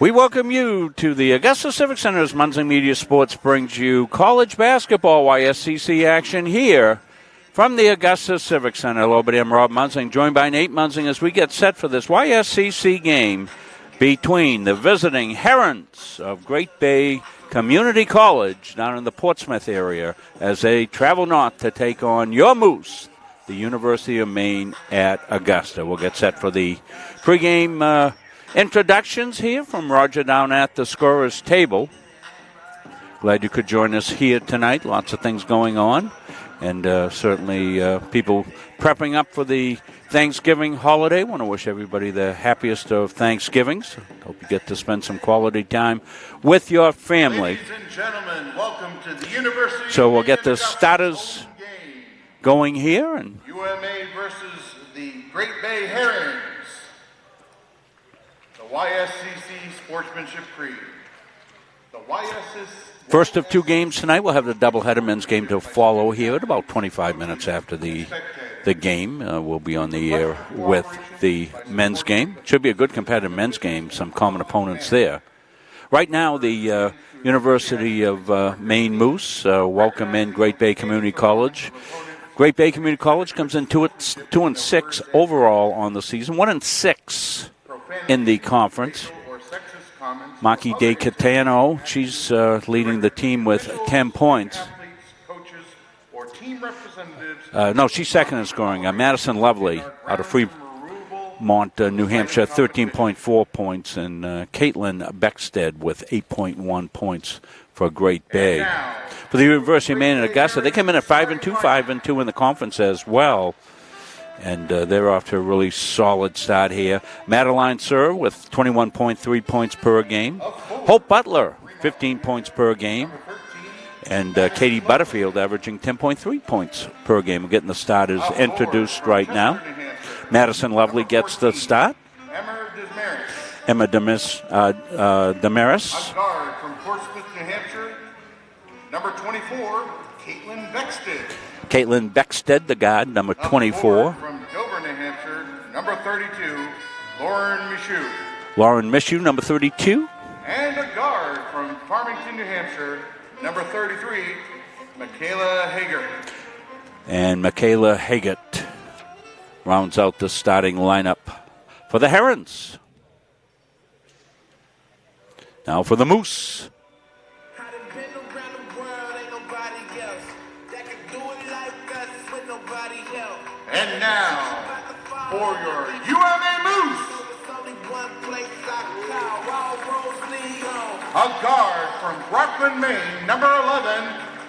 We welcome you to the Augusta Civic Center's Munzing Media Sports brings you college basketball YSCC action here from the Augusta Civic Center. Hello, everybody. I'm Rob Munzing, joined by Nate Munzing as we get set for this YSCC game between the visiting Herons of Great Bay Community College down in the Portsmouth area as they travel north to take on your Moose, the University of Maine at Augusta. We'll get set for the pregame introductions here from Roger down at the scorer's table. Glad you could join us here tonight. Lots of things going on. And certainly people prepping up for the Thanksgiving holiday. Want to wish everybody the happiest of Thanksgivings. Hope you get to spend some quality time with your family. Ladies and gentlemen, welcome to the University. So we'll get the starters going here. And UMA versus the Great Bay Herons. The YSCC Sportsmanship Creed. The YSCC. First of two games tonight. We'll have the doubleheader men's game to follow here at about 25 minutes after the game. We'll be on the air with the men's game. Should be a good competitive men's game. Some common opponents there. Right now, the University of Maine Moose welcome in Great Bay Community College. Great Bay Community College comes in 2-6 overall on the season, 1-6 in the conference. Maki De Catano, she's leading the team with 10 points. No, she's second in scoring. Madison Lovely out of Fremont, New Hampshire, 13.4 points. And Caitlin Beckstead with 8.1 points for Great Bay. For the University of Maine and Augusta, they come in at 5-2, 5-2 in the conference as well. And they're off to a really solid start here. Madeline Sir with 21.3 points per game. Hope Butler, 15 points per game. And Katie Butterfield averaging 10.3 points per game. We're getting the starters introduced right now. Madison Lovely gets the start. Emma Damaris. A guard from Portsmouth, New Hampshire. Number 24, Caitlin Beckstead. Caitlin Beckstead, the guard, number 24. From Dover, New Hampshire, number 32, Lauren Michoud. Lauren Michoud, number 32. And a guard from Farmington, New Hampshire, number 33, Michaela Hager. And Michaela Haggett rounds out the starting lineup for the Herons. Now for the Moose. And now, for your UMA Moose, a guard from Rockland, Maine, number 11,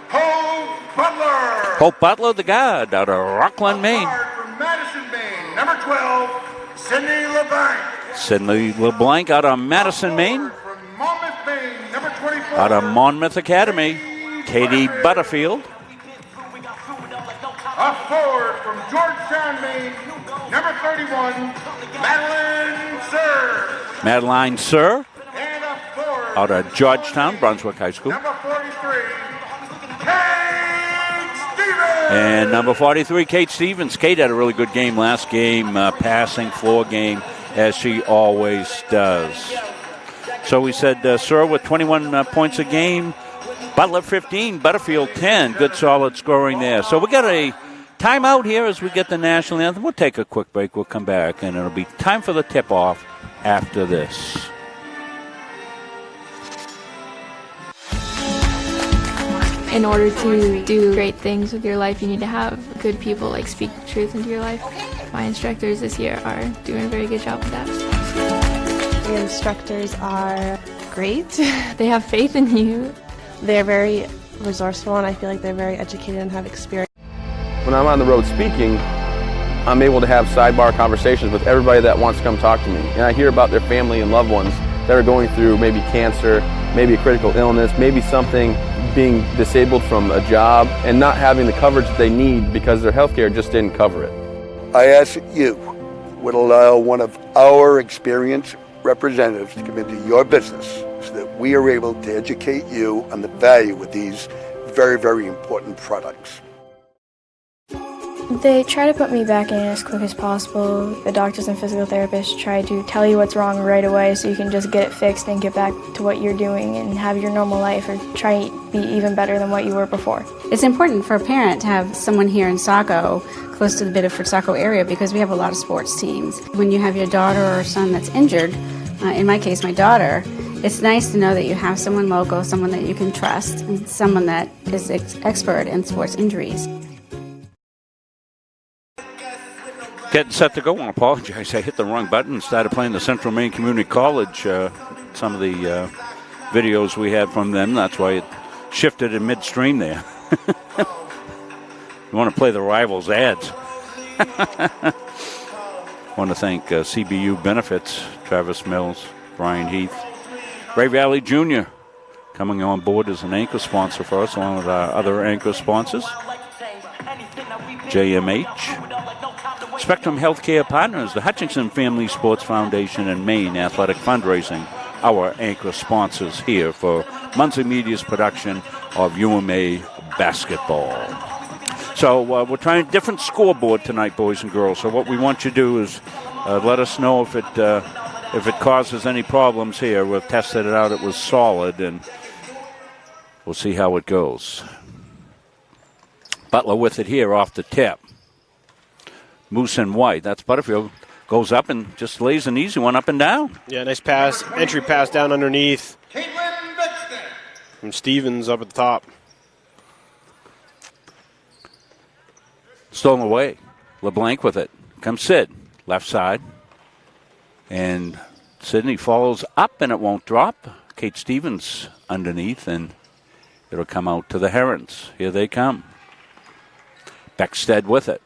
Hope Butler. Hope Butler, the guard out of Rockland, Maine. A guard from Madison, Maine, number 12, Sydney LeBlanc. Sydney LeBlanc out of Madison, Maine. From Monmouth, Maine, number 24. Out of Monmouth Academy, Katie Butterfield. A forward from Georgetown, Maine, number 31, Madeline Sir. Madeline Sir. And a forward out of Georgetown, Brunswick High School. number 43, Kate Stevens. And number 43, Kate Stevens. Kate had a really good game last game, passing floor game, as she always does. So we said Sir with 21 points a game. Butler 15, Butterfield 10. Good solid scoring there. So we got a timeout here as we get the national anthem. We'll take a quick break. We'll come back, and it'll be time for the tip-off after this. In order to do great things with your life, you need to have good people speak the truth into your life. My instructors this year are doing a very good job with that. The instructors are great. They have faith in you. They're very resourceful, and I feel like they're very educated and have experience. When I'm on the road speaking, I'm able to have sidebar conversations with everybody that wants to come talk to me. And I hear about their family and loved ones that are going through maybe cancer, maybe a critical illness, maybe something, being disabled from a job and not having the coverage that they need because their health care just didn't cover it. I ask that you would allow one of our experienced representatives to come into your business so that we are able to educate you on the value of these very, very important products. They try to put me back in as quick as possible. The doctors and physical therapists try to tell you what's wrong right away so you can just get it fixed and get back to what you're doing and have your normal life or try to be even better than what you were before. It's important for a parent to have someone here in Saco, close to the Biddeford Saco area, because we have a lot of sports teams. When you have your daughter or son that's injured, in my case my daughter, it's nice to know that you have someone local, someone that you can trust, and someone that is expert in sports injuries. Getting set to go. I apologize. I hit the wrong button and started playing the Central Maine Community College. Some of the videos we had from them. That's why it shifted in midstream there. You want to play the Rivals ads. Want to thank CBU Benefits, Travis Mills, Brian Heath, Ray Valley Jr. coming on board as an anchor sponsor for us, along with our other anchor sponsors. JMH. Spectrum Healthcare Partners, the Hutchinson Family Sports Foundation, and Maine Athletic Fundraising, our anchor sponsors here for Muncie Media's production of UMA basketball. So we're trying a different scoreboard tonight, boys and girls. So what we want you to do is let us know if it causes any problems here. We've tested it out. It was solid, and we'll see how it goes. Butler with it here off the tip. Moose and White. That's Butterfield. Goes up and just lays an easy one up and down. Yeah, nice pass. Entry pass down underneath. From Stevens up at the top. Stolen away. LeBlanc with it. Comes Sid. Left side. And Sidney follows up and it won't drop. Kate Stevens underneath and it'll come out to the Herons. Here they come. Beckstead with it.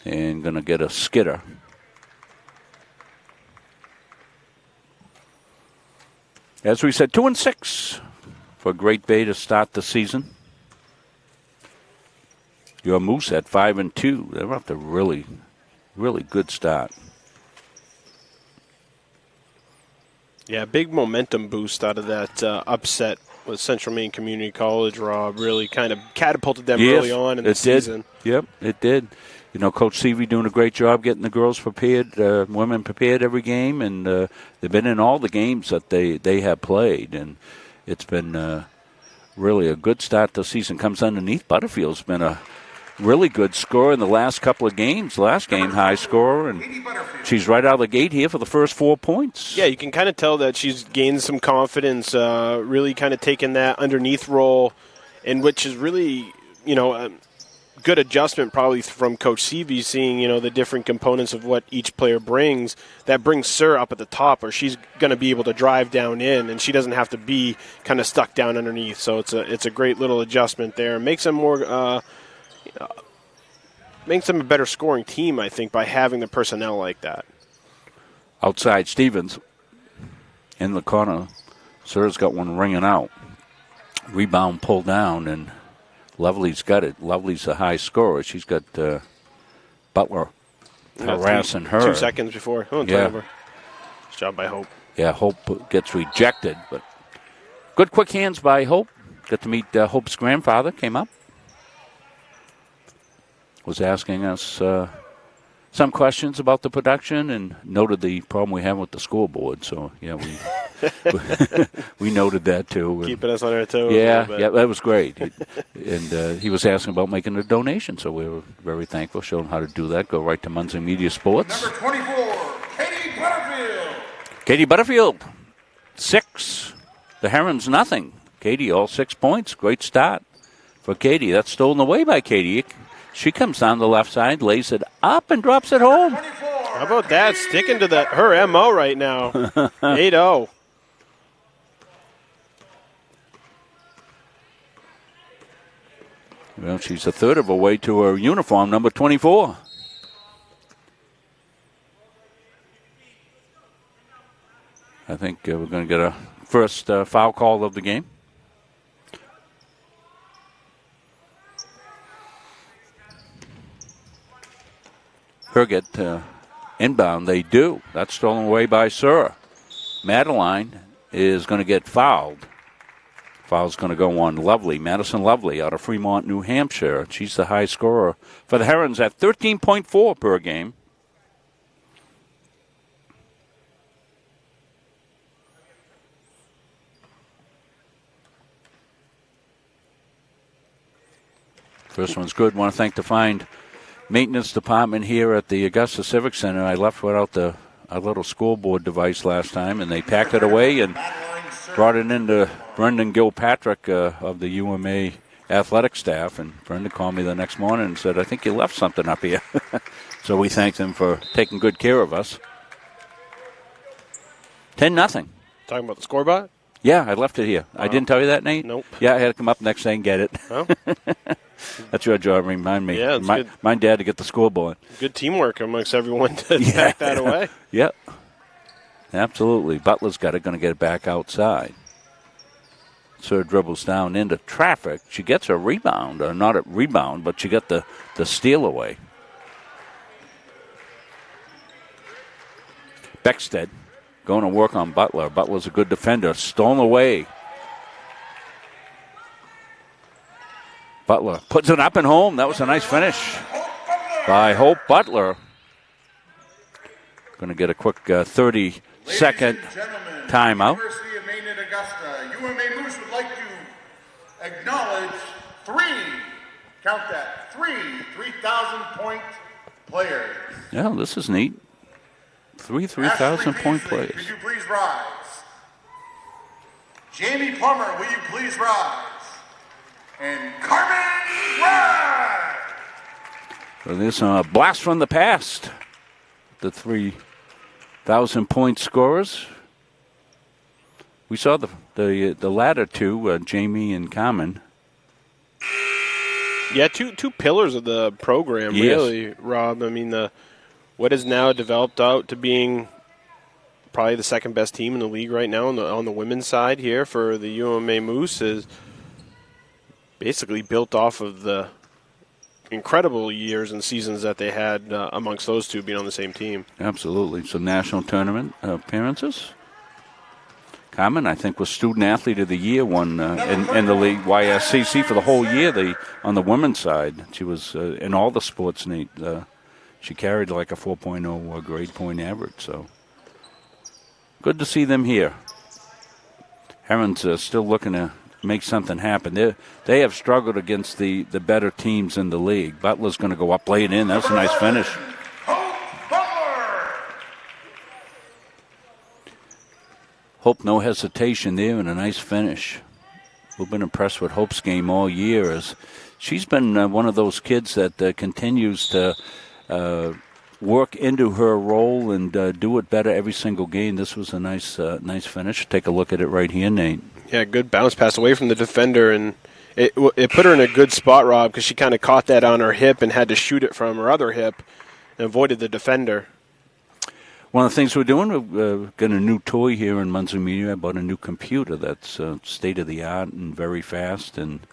And going to get a skidder. As we said, 2-6 for Great Bay to start the season. Your Moose at 5-2. They're off to a really, really good start. Yeah, big momentum boost out of that upset with Central Maine Community College, Rob. Really kind of catapulted them early on in the season. Yep, it did. You know, Coach Seavey doing a great job getting the girls prepared, women prepared every game, and they've been in all the games that they have played, and it's been really a good start to the season. Comes underneath. Butterfield's been a really good scorer in the last couple of games. Last game, high scorer, and she's right out of the gate here for the first 4 points. Yeah, you can kind of tell that she's gained some confidence, really kind of taken that underneath role, and which is really, you know, good adjustment probably from Coach Seavey, seeing, you know, the different components of what each player brings. That brings Sir up at the top, where she's going to be able to drive down in, and she doesn't have to be kind of stuck down underneath. So it's a great little adjustment there. Makes them more makes them a better scoring team, I think, by having the personnel like that. Outside Stevens in the corner. Sir's got one ringing out. Rebound pulled down, and Lovely's got it. Lovely's a high scorer. She's got Butler harassing her. 2 seconds before. Oh, turnover. Nice job by Hope. Yeah, Hope gets rejected, but good quick hands by Hope. Got to meet Hope's grandfather, came up. Was asking us some questions about the production and noted the problem we have with the scoreboard. So, yeah, we noted that, too. Keeping us on our toes. Yeah, that was great. And he was asking about making a donation, so we were very thankful. Showed him how to do that. Go right to Muncie Media Sports. Number 24, Katie Butterfield. Katie Butterfield, 6. The Herons, nothing. Katie, all 6 points. Great start for Katie. That's stolen away by Katie. She comes down the left side, lays it up, and drops it home. How about that? Sticking to her MO right now. 8-0. Well, she's a third of her way to her uniform, number 24. I think we're going to get a first foul call of the game. Her get inbound. They do. That's stolen away by Sir. Madeline is going to get fouled. Foul's going to go on Lovely, Madison Lovely, out of Fremont, New Hampshire. She's the high scorer for the Herons at 13.4 per game. First one's good. Want to thank the fine maintenance department here at the Augusta Civic Center. I left without a little scoreboard device last time, and they packed it away and brought it into Brendan Gilpatrick of the UMA athletic staff. And Brendan called me the next morning and said, I think you left something up here. So we thanked them for taking good care of us. 10-0. Talking about the scoreboard? Yeah, I left it here. I didn't tell you that, Nate? Nope. Yeah, I had to come up next day and get it. Oh. That's your job. Remind me. Yeah, good. My dad to get the scoreboard. Good teamwork amongst everyone to pack that away. Yep. Absolutely. Butler's got it, going to get it back outside. So her dribbles down into traffic. She gets a rebound, or not a rebound, but she got the steal away. Beckstead going to work on Butler. Butler's a good defender. Stolen away. Butler puts it up and home. That was a nice finish by Hope Butler. Going to get a quick 30-second timeout. University of Maine at Augusta. UMA Moose would like to acknowledge count that, 3,000-point players. Yeah, this is neat. 3,000-point players. Could you please rise? Jamie Plummer, will you please rise? And Carmen Rye! So there's a blast from the past. The 3,000-point scorers. We saw the latter two, Jamie and Carmen. Yeah, two pillars of the program, really, Rob. I mean, what has now developed out to being probably the second best team in the league right now on the women's side here for the UMA Moose is basically built off of the incredible years and seasons that they had amongst those two being on the same team. Absolutely. Some national tournament appearances. Carmen, I think, was Student Athlete of the Year one in the league, YSCC, for the whole year on the women's side. She was in all the sports, Nate. She carried like a 4.0 grade point average. So good to see them here. Herons still looking to make something happen. They have struggled against the better teams in the league. Butler's going to go up, lay it in. That's a nice finish. Hope, no hesitation there, and a nice finish. We've been impressed with Hope's game all year. As she's been one of those kids that continues to work into her role and do it better every single game. This was a nice finish. Take a look at it right here, Nate. Yeah, good bounce pass away from the defender, and it put her in a good spot, Rob, because she kind of caught that on her hip and had to shoot it from her other hip and avoided the defender. One of the things we're doing, we've got a new toy here in Muncie Media. I bought a new computer that's state-of-the-art and very fast and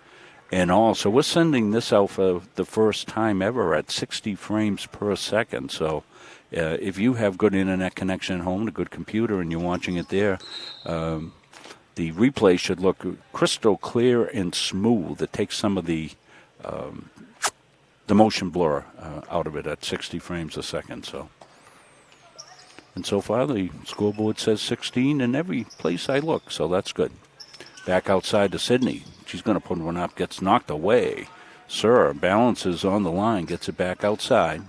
all. So we're sending this out for the first time ever at 60 frames per second. So if you have good internet connection at home, a good computer, and you're watching it there, the replay should look crystal clear and smooth. It takes some of the motion blur out of it at 60 frames a second. And so far, the scoreboard says 16 in every place I look, so that's good. Back outside to Sydney. She's going to put one up, gets knocked away. Sir balances on the line, gets it back outside.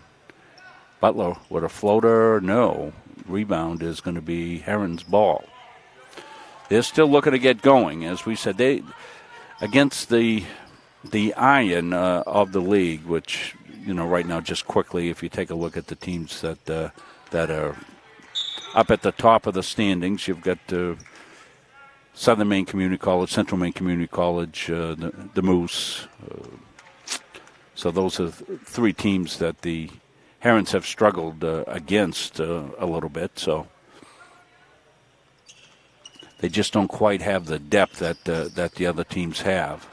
Butler with a floater, no. Rebound is going to be Heron's ball. They're still looking to get going. As we said, they against the iron of the league, which, right now, just quickly, if you take a look at the teams that are up at the top of the standings, you've got Southern Maine Community College, Central Maine Community College, the Moose. So those are three teams that the Herons have struggled against a little bit. So they just don't quite have the depth that the other teams have.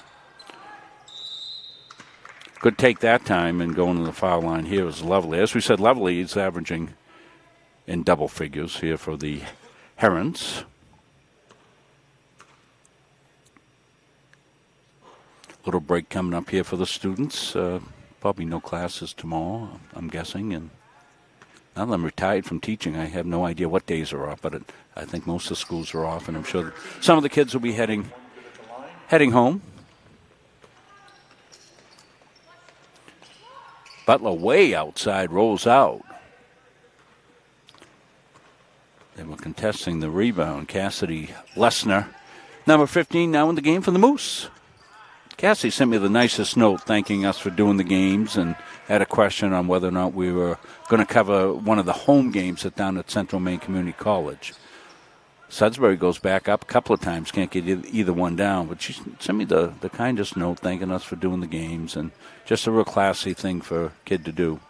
Good take that time, and going to the foul line here is Lovely. As we said, Lovely is averaging in double figures here for the Herons. Little break coming up here for the students. Probably no classes tomorrow, I'm guessing. And now that I'm retired from teaching, I have no idea what days are off, but I think most of the schools are off, and I'm sure some of the kids will be heading home. Butler way outside, rolls out. They were contesting the rebound. Cassidy Lesnar, number 15, now in the game for the Moose. Cassidy sent me the nicest note thanking us for doing the games and had a question on whether or not we were going to cover one of the home games down at Central Maine Community College. Sudbury goes back up a couple of times, can't get either one down, but she sent me the kindest note thanking us for doing the games, and just a real classy thing for a kid to do.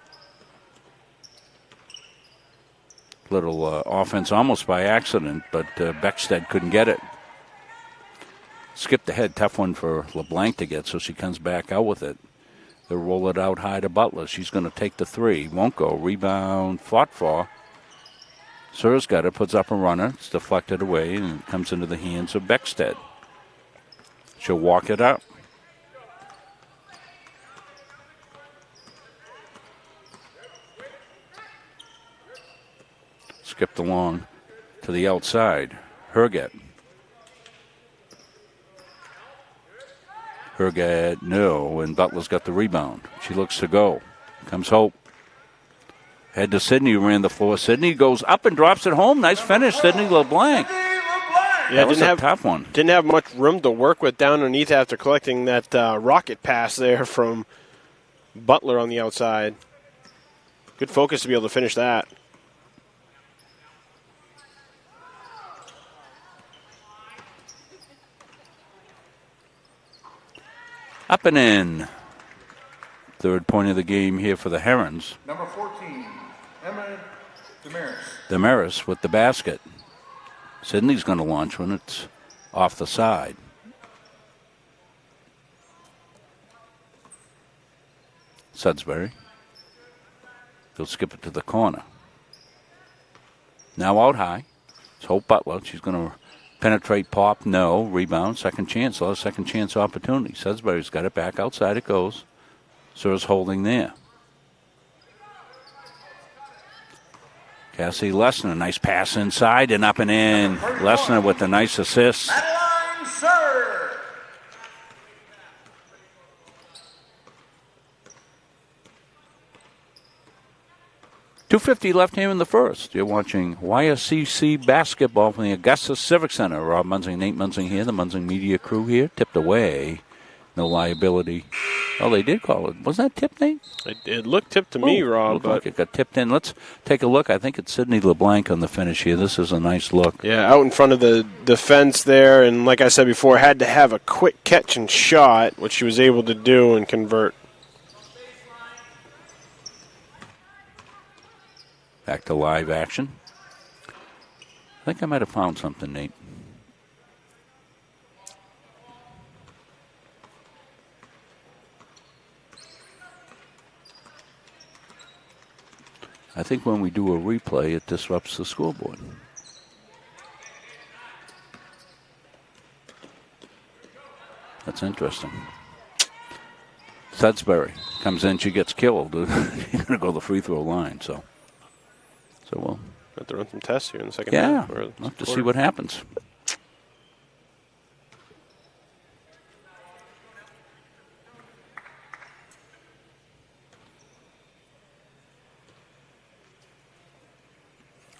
Little offense almost by accident, but Beckstead couldn't get it. Skipped ahead, tough one for LeBlanc to get, so she comes back out with it. They'll roll it out high to Butler. She's going to take the three. Won't go. Rebound fought for. Sear's got it, puts up a runner. It's deflected away and comes into the hands of Beckstead. She'll walk it up. Skipped along to the outside. Herget. Herget, no, and Butler's got the rebound. She looks to go. Comes Hope. Head to Sydney, who ran the floor. Sydney goes up and drops it home. Nice finish, Sydney LeBlanc. Yeah, that was a tough one. Didn't have much room to work with down underneath after collecting that rocket pass there from Butler on the outside. Good focus to be able to finish that. Up and in. Third point of the game here for the Herons. Number 14, Emma Damaris. Damaris with the basket. Sydney's going to launch when it's off the side. Sudbury. He'll skip it to the corner. Now out high. It's Hope Butler. She's going to penetrate, pop, no. Rebound, second chance. A second chance opportunity. Sudbury's got it back outside. It goes. Sear's holding there. Cassie Lesnar, nice pass inside and up and in. Lesnar with a nice assist. Madeline Sir. .250 left here in the first. You're watching YSCC basketball from the Augusta Civic Center. Rob Munzing, Nate Munzing here, the Munzing Media crew here. Tipped away. No liability. Oh, they did call it. Wasn't that tipped, Nate? It looked tipped to me, Rob. Looked like it got tipped in. Let's take a look. I think it's Sydney LeBlanc on the finish here. This is a nice look. Yeah, out in front of the defense there. And like I said before, had to have a quick catch and shot, which she was able to do and convert. Back to live action. I think I might have found something, Nate. I think when we do a replay, it disrupts the scoreboard. That's interesting. Sudbury comes in, she gets killed. She's going to go to the free throw line, so we'll have to run some tests here in the second Yeah, half. we'll have to see what happens.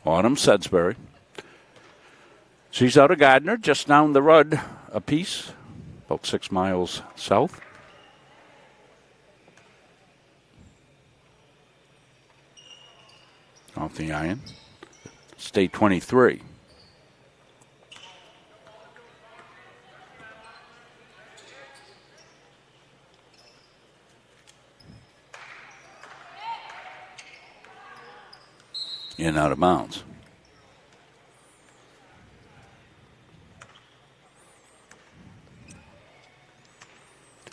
Autumn Sudbury. She's out of Gardner, just down the road a piece, about 6 miles south. Off the iron. State 23. In and out of bounds.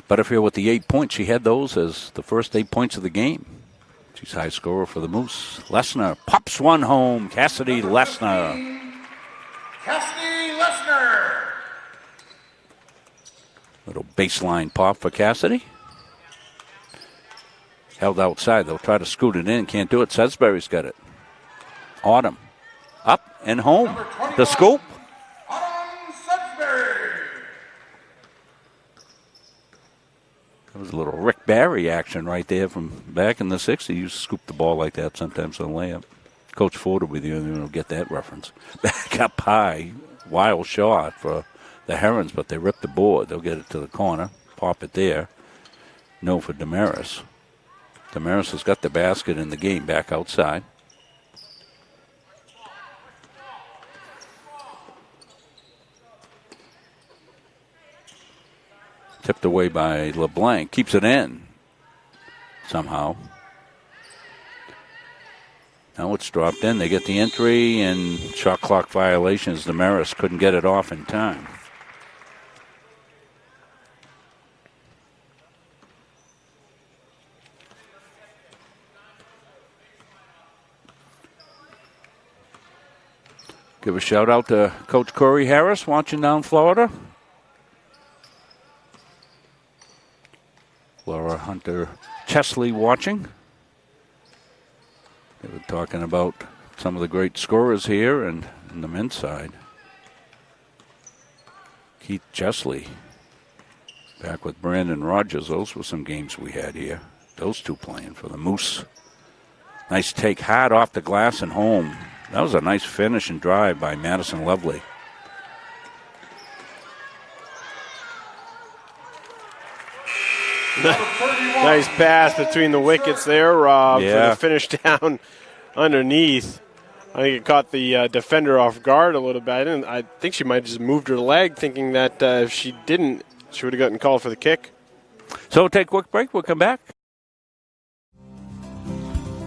Butterfield with the 8 points. She had those as the first 8 points of the game. She's high scorer for the Moose. Lesnar pops one home. Cassidy Lesnar. Cassidy Lesnar. The Little baseline pop for Cassidy. Held outside. They'll try to scoot it in. Can't do it. Sudbury's got it. Autumn. Up and home. The scoop. Autumn Sudbury. That was a little Rick Barry action right there from back in the 60s. He used to scoop the ball like that sometimes on layup. Coach Ford will be the only one who'll get that reference. Back up high. Wild shot for the Herons, but they ripped the board. They'll get it to the corner. Pop it there. No for Damaris. Damaris has got the basket in the game back outside. Tipped away by LeBlanc. Keeps it in somehow. Now it's dropped in. They get the entry and shot clock violations. Damaris couldn't get it off in time. Give a shout out to Coach Corey Harris watching down Florida. Laura Hunter Chesley watching. They were talking about some of the great scorers here and in the men's side. Keith Chesley back with Brandon Rogers. Those were some games we had here. Those two playing for the Moose. Nice take hard off the glass and home. That was a nice finish and drive by Madison Lovely. Nice pass between the wickets there, Rob, for the finish down underneath. I think it caught the defender off guard a little bit. And I think she might have just moved her leg, thinking that if she didn't, she would have gotten called for the kick. So we'll take a quick break. We'll come back.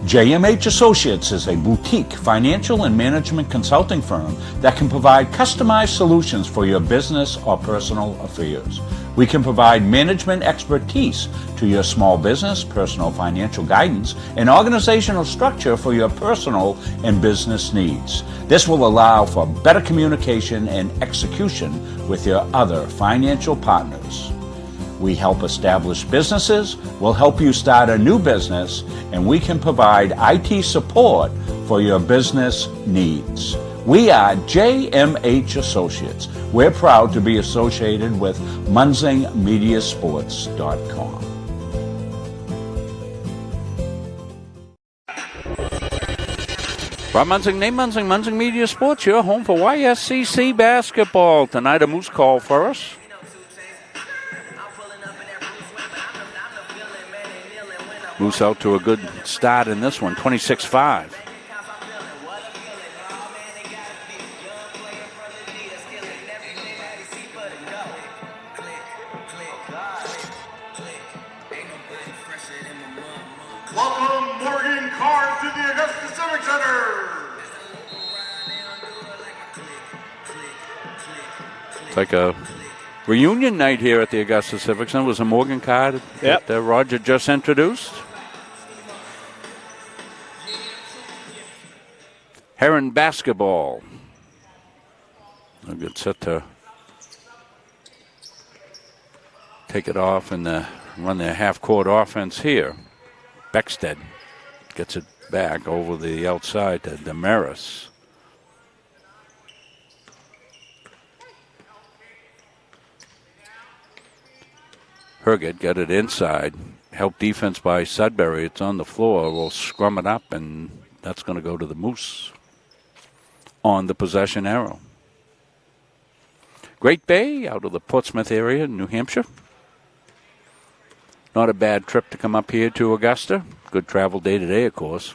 JMH Associates is a boutique financial and management consulting firm that can provide customized solutions for your business or personal affairs. We can provide management expertise to your small business, personal financial guidance, and organizational structure for your personal and business needs. This will allow for better communication and execution with your other financial partners. We help establish businesses, we'll help you start a new business, and we can provide IT support for your business needs. We are JMH Associates. We're proud to be associated with MunsingMediaSports.com. Rob Munsing, Nate Munsing, Munsing Media Sports, your home for YSCC basketball. Tonight a Moose call for us. Moose out to a good start in this one, 26-5. Welcome Morgan Carr to the Augusta Civic Center. It's like a reunion night here at the Augusta Civic Center. Was a Morgan card that Roger just introduced. Heron basketball. A good set to take it off and run their half-court offense here. Beckstead gets it back over the outside to Damaris. Herget got it inside. Help defense by Sudbury. It's on the floor. We'll scrum it up, and that's going to go to the Moose on the possession arrow. Great Bay out of the Portsmouth area, New Hampshire. Not a bad trip to come up here to Augusta. Good travel day today, of course.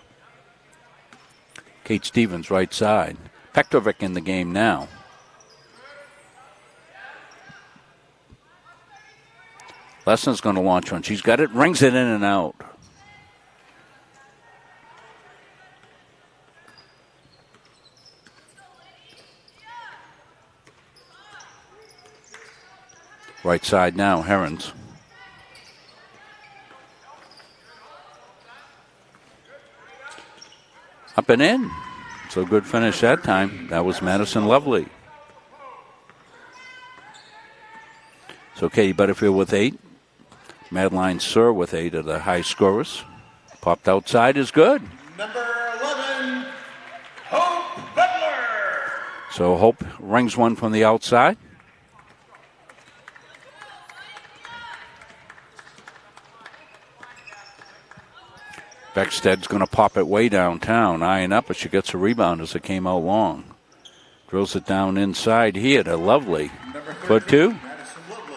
Kate Stevens, right side. Petrovic in the game now. Lesson's going to launch one. She's got it, rings it in and out. Right side now, Herons. Up and in. So good finish that time. That was Madison Lovely. So So Katie Butterfield with 8. Madeline Sir with 8 of the high scorers. Popped outside is good. Number 11, Hope Butler. So Hope rings one from the outside. Beckstead's going to pop it way downtown, eyeing up, but she gets a rebound as it came out long. Drills it down inside here to Lovely. For 2. Madison Lovely.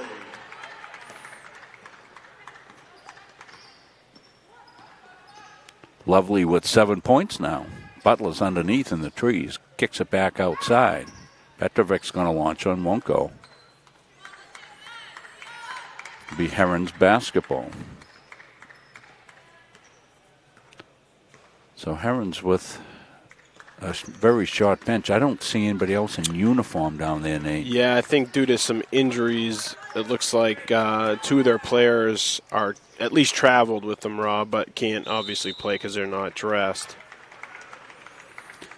Lovely with 7 points now. Butler's underneath in the trees. Kicks it back outside. Petrovic's going to launch on, won't go. It'll be Herons basketball. So Herons with a very short bench. I don't see anybody else in uniform down there, Nate. Yeah, I think due to some injuries, it looks like 2 of their players are at least traveled with them, Rob, but can't obviously play because they're not dressed.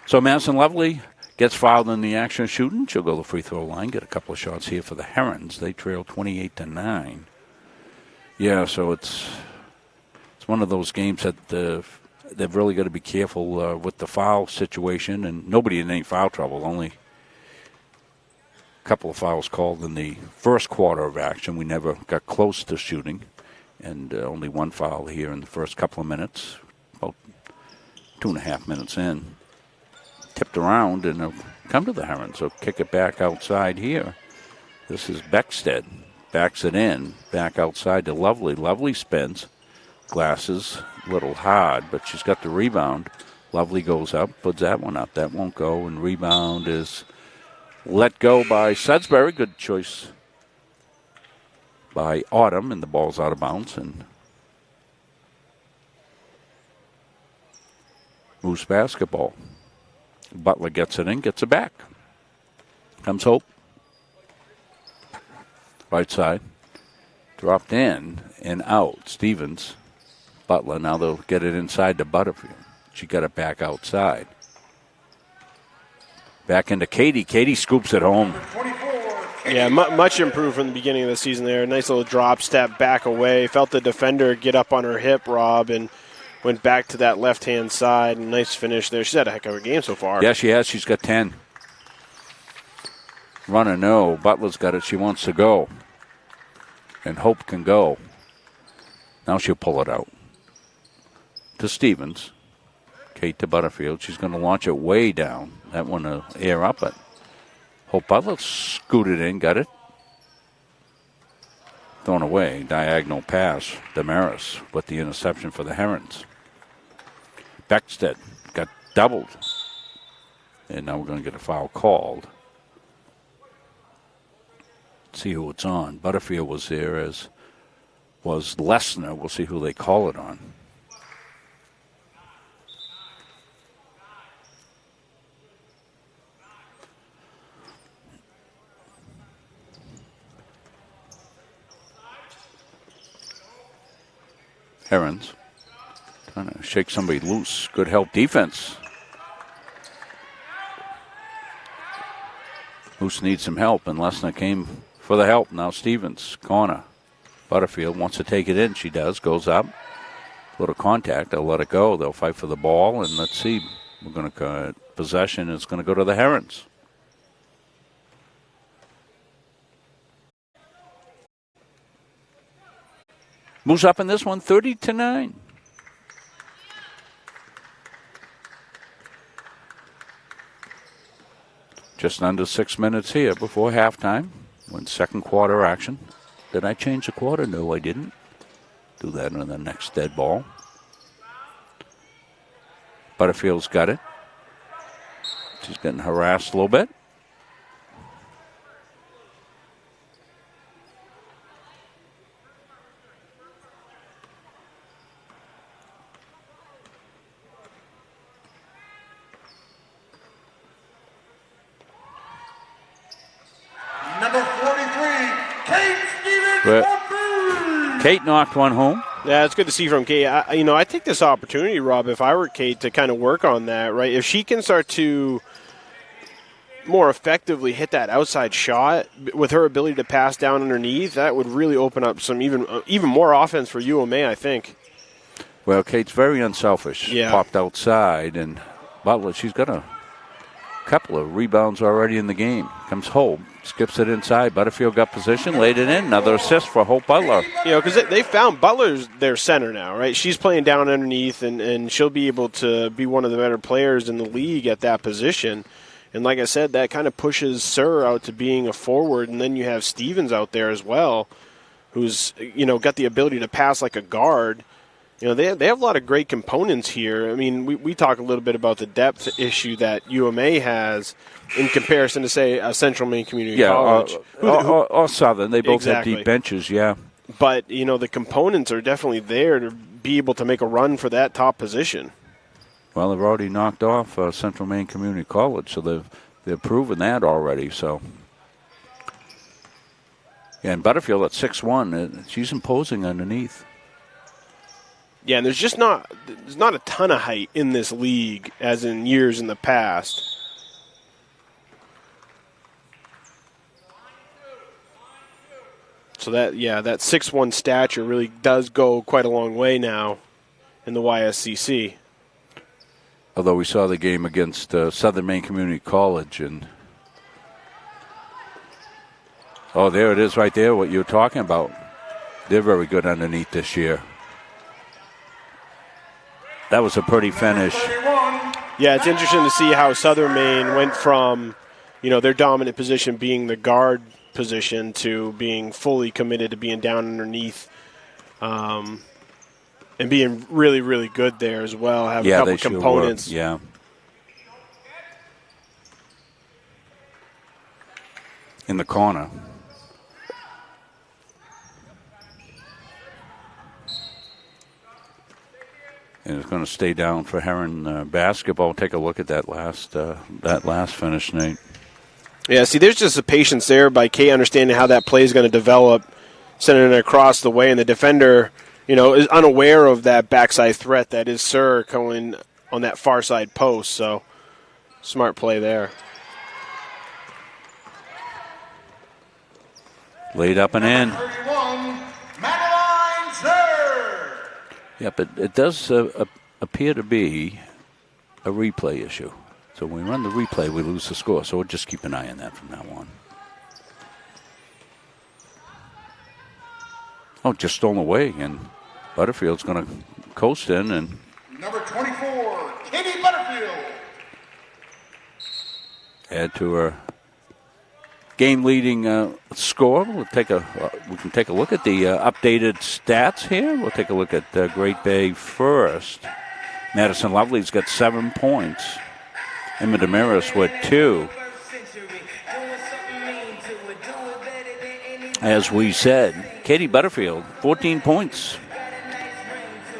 So Madison Lovely gets fouled in the action shooting. She'll go to the free throw line, get a couple of shots here for the Herons. They trail 28-9. Yeah, so it's one of those games that they've really got to be careful with the foul situation, and nobody in any foul trouble. Only a couple of fouls called in the first quarter of action. We never got close to shooting, and only 1 foul here in the first couple of minutes, about 2.5 minutes in. Tipped around, and they'll come to the Herons. So kick it back outside here. This is Beckstead. Backs it in, back outside to Lovely. Lovely spins. Glasses, a little hard, but she's got the rebound. Lovely goes up, puts that one up. That won't go, and rebound is let go by Sudbury. Good choice by Autumn, and the ball's out of bounds. And Moose basketball. Butler gets it in, gets it back. Comes Hope. Right side. Dropped in and out. Stevens. Butler. Now they'll get it inside to Butterfield. She got it back outside. Back into Katie. Katie scoops it home. Yeah, much improved from the beginning of the season there. Nice little drop step back away. Felt the defender get up on her hip, Rob, and went back to that left-hand side. Nice finish there. She's had a heck of a game so far. Yeah, she has. She's got 10. Runner, no. Butler's got it. She wants to go. And Hope can go. Now she'll pull it out. To Stevens. Kate to Butterfield. She's going to launch it way down. That one will air up it. Hope Butler scooted in. Got it. Thrown away. Diagonal pass. Damaris with the interception for the Herons. Beckstead got doubled. And now we're going to get a foul called. See who it's on. Butterfield was there, as was Lesnar. We'll see who they call it on. Herons trying to shake somebody loose. Good help defense. Moose needs some help, and Lesnar came for the help. Now Stevens, corner. Butterfield wants to take it in. She does. Goes up. Little contact. They'll let it go. They'll fight for the ball, and let's see. We're going to possession is going to go to the Herons. Moves up in this one, 30-9. Just under 6 minutes here before halftime. When second quarter action. Did I change the quarter? No, I didn't. Do that on the next dead ball. Butterfield's got it. She's getting harassed a little bit. Number 43, Kate Stevens. Kate knocked one home. Yeah, it's good to see from Kate. I take this opportunity, Rob, if I were Kate, to kind of work on that, right? If she can start to more effectively hit that outside shot with her ability to pass down underneath, that would really open up some even more offense for UMA, I think. Well, Kate's very unselfish. Yeah. Popped outside, and Butler, she's got a couple of rebounds already in the game. Comes Hope, skips it inside. Butterfield got position, laid it in. Another assist for Hope Butler. You know, because they found Butler's their center now, right? She's playing down underneath, and she'll be able to be one of the better players in the league at that position. And like I said, that kind of pushes Sir out to being a forward, and then you have Stevens out there as well, who's, you know, got the ability to pass like a guard. You know, they have a lot of great components here. I mean, we talk a little bit about the depth issue that UMA has in comparison to, say, a Central Maine Community College. Or Southern. They both Exactly. have deep benches, yeah. But, you know, the components are definitely there to be able to make a run for that top position. Well, they've already knocked off Central Maine Community College, so they've proven that already. So, yeah, and Butterfield at 6'1", she's imposing underneath. Yeah, and there's not a ton of height in this league as in years in the past. So that 6'1" stature really does go quite a long way now in the YSCC. Although we saw the game against Southern Maine Community College, and there it is right there, what you were talking about. They're very good underneath this year. That was a pretty finish. Yeah, it's interesting to see how Southern Maine went from, you know, their dominant position being the guard position to being fully committed to being down underneath, and being really, really good there as well. Have a couple components. Sure were. Yeah. In the corner. And it's going to stay down for Heron basketball. Take a look at that last finish, Nate. Yeah, see, there's just a patience there by Kate understanding how that play is going to develop, sending it across the way, and the defender, you know, is unaware of that backside threat that is Sir going on that far side post. So, smart play there. Laid up and in. 31, Madeline Sir. Yep, it does appear to be a replay issue. So when we run the replay, we lose the score. So we'll just keep an eye on that from now on. Oh, just stolen away, and Butterfield's going to coast in. And Number 24, Katie Butterfield. Add to her game-leading score. We can take a look at the updated stats here. We'll take a look at Great Bay first. Madison Lovely's got 7 points. Emma Damaris with 2. As we said, Katie Butterfield, 14 points.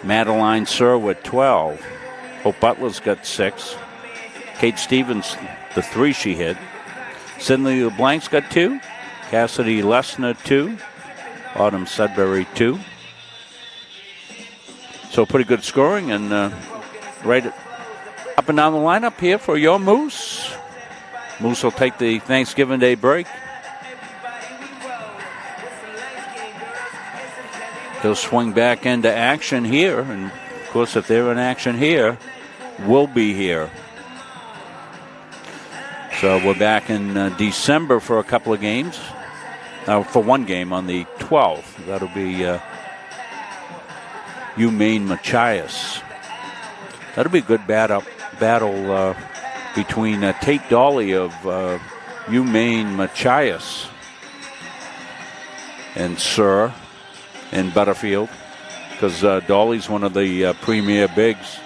Madeline Sir with 12. Hope Butler's got 6. Kate Stevens, the 3 she hit. Sidney LeBlanc's got 2. Cassidy Lesner, 2. Autumn Sudbury, 2. So pretty good scoring, and right up and down the lineup here for your Moose. Moose will take the Thanksgiving Day break. They'll swing back into action here, and of course if they're in action here, we'll be here. So we're back in December for a couple of games. For one game on the 12th. That'll be UMaine Machias. That'll be a good battle between Tate Dolly of UMaine Machias and Sir in Butterfield, because Dolly's one of the premier bigs.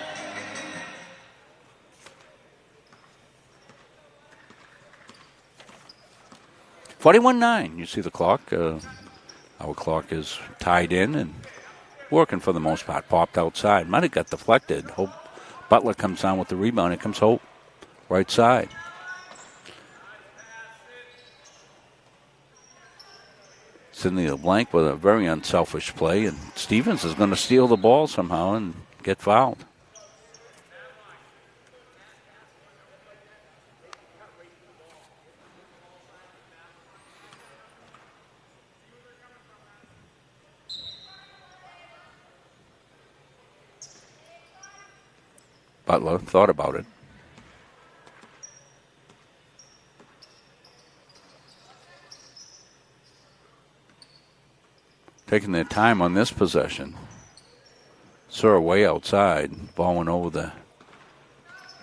$41-9. You see the clock. Our clock is tied in and working for the most part. Popped outside. Might have got deflected. Hope Butler comes down with the rebound. It comes Hope. Right side. Sidney LeBlanc with a very unselfish play. And Stevens is going to steal the ball somehow and get fouled. Butler thought about it. Taking their time on this possession. Saw her way outside, ball went over the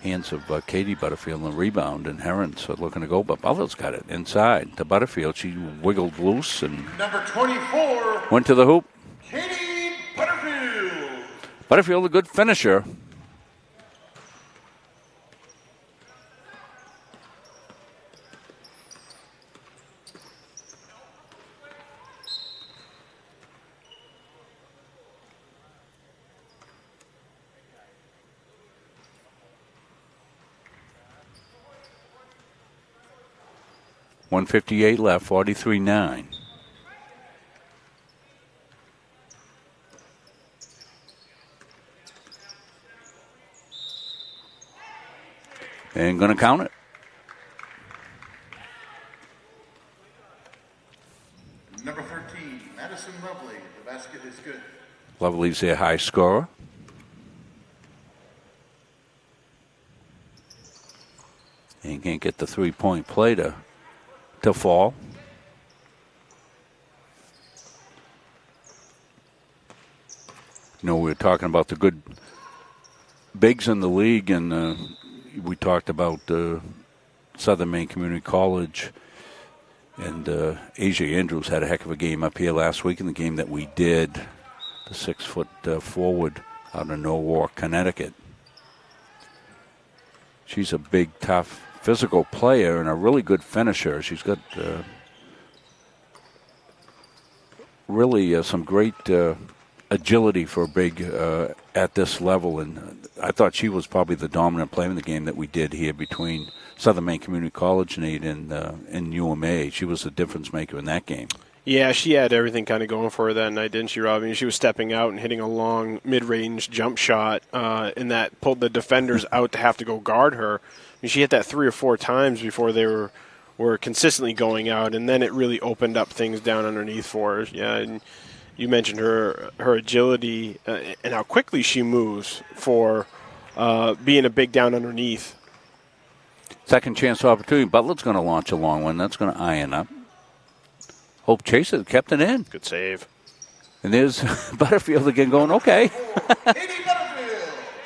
hands of Katie Butterfield and rebound, and Herons are looking to go, but Butler's got it inside to Butterfield. She wiggled loose and Number 24, went to the hoop. Katie Butterfield. Butterfield, a good finisher. .158 left, 43-9. And going to count it. Number 13, Madison Lovely. The basket is good. Lovely's their high scorer. And can't get the three-point play to fall. You know, we were talking about the good bigs in the league, and we talked about Southern Maine Community College, and Asia Andrews had a heck of a game up here last week in the game that we did, the 6-foot forward out of Norwalk, Connecticut. She's a big, tough, physical player and a really good finisher. She's got really some great agility for a big at this level, and I thought she was probably the dominant player in the game that we did here between Southern Maine Community College, Nate, and UMA. She was the difference maker in that game. Yeah, she had everything kind of going for her that night, didn't she, Rob? I mean, she was stepping out and hitting a long mid-range jump shot, and that pulled the defenders out to have to go guard her. I mean, she hit that 3 or 4 times before they were consistently going out, and then it really opened up things down underneath for her. Yeah, and you mentioned her agility and how quickly she moves for being a big down underneath. Second chance opportunity. Butler's going to launch a long one. That's going to iron up. Hope Chaser kept it in. Good save. And there's Butterfield again going, okay.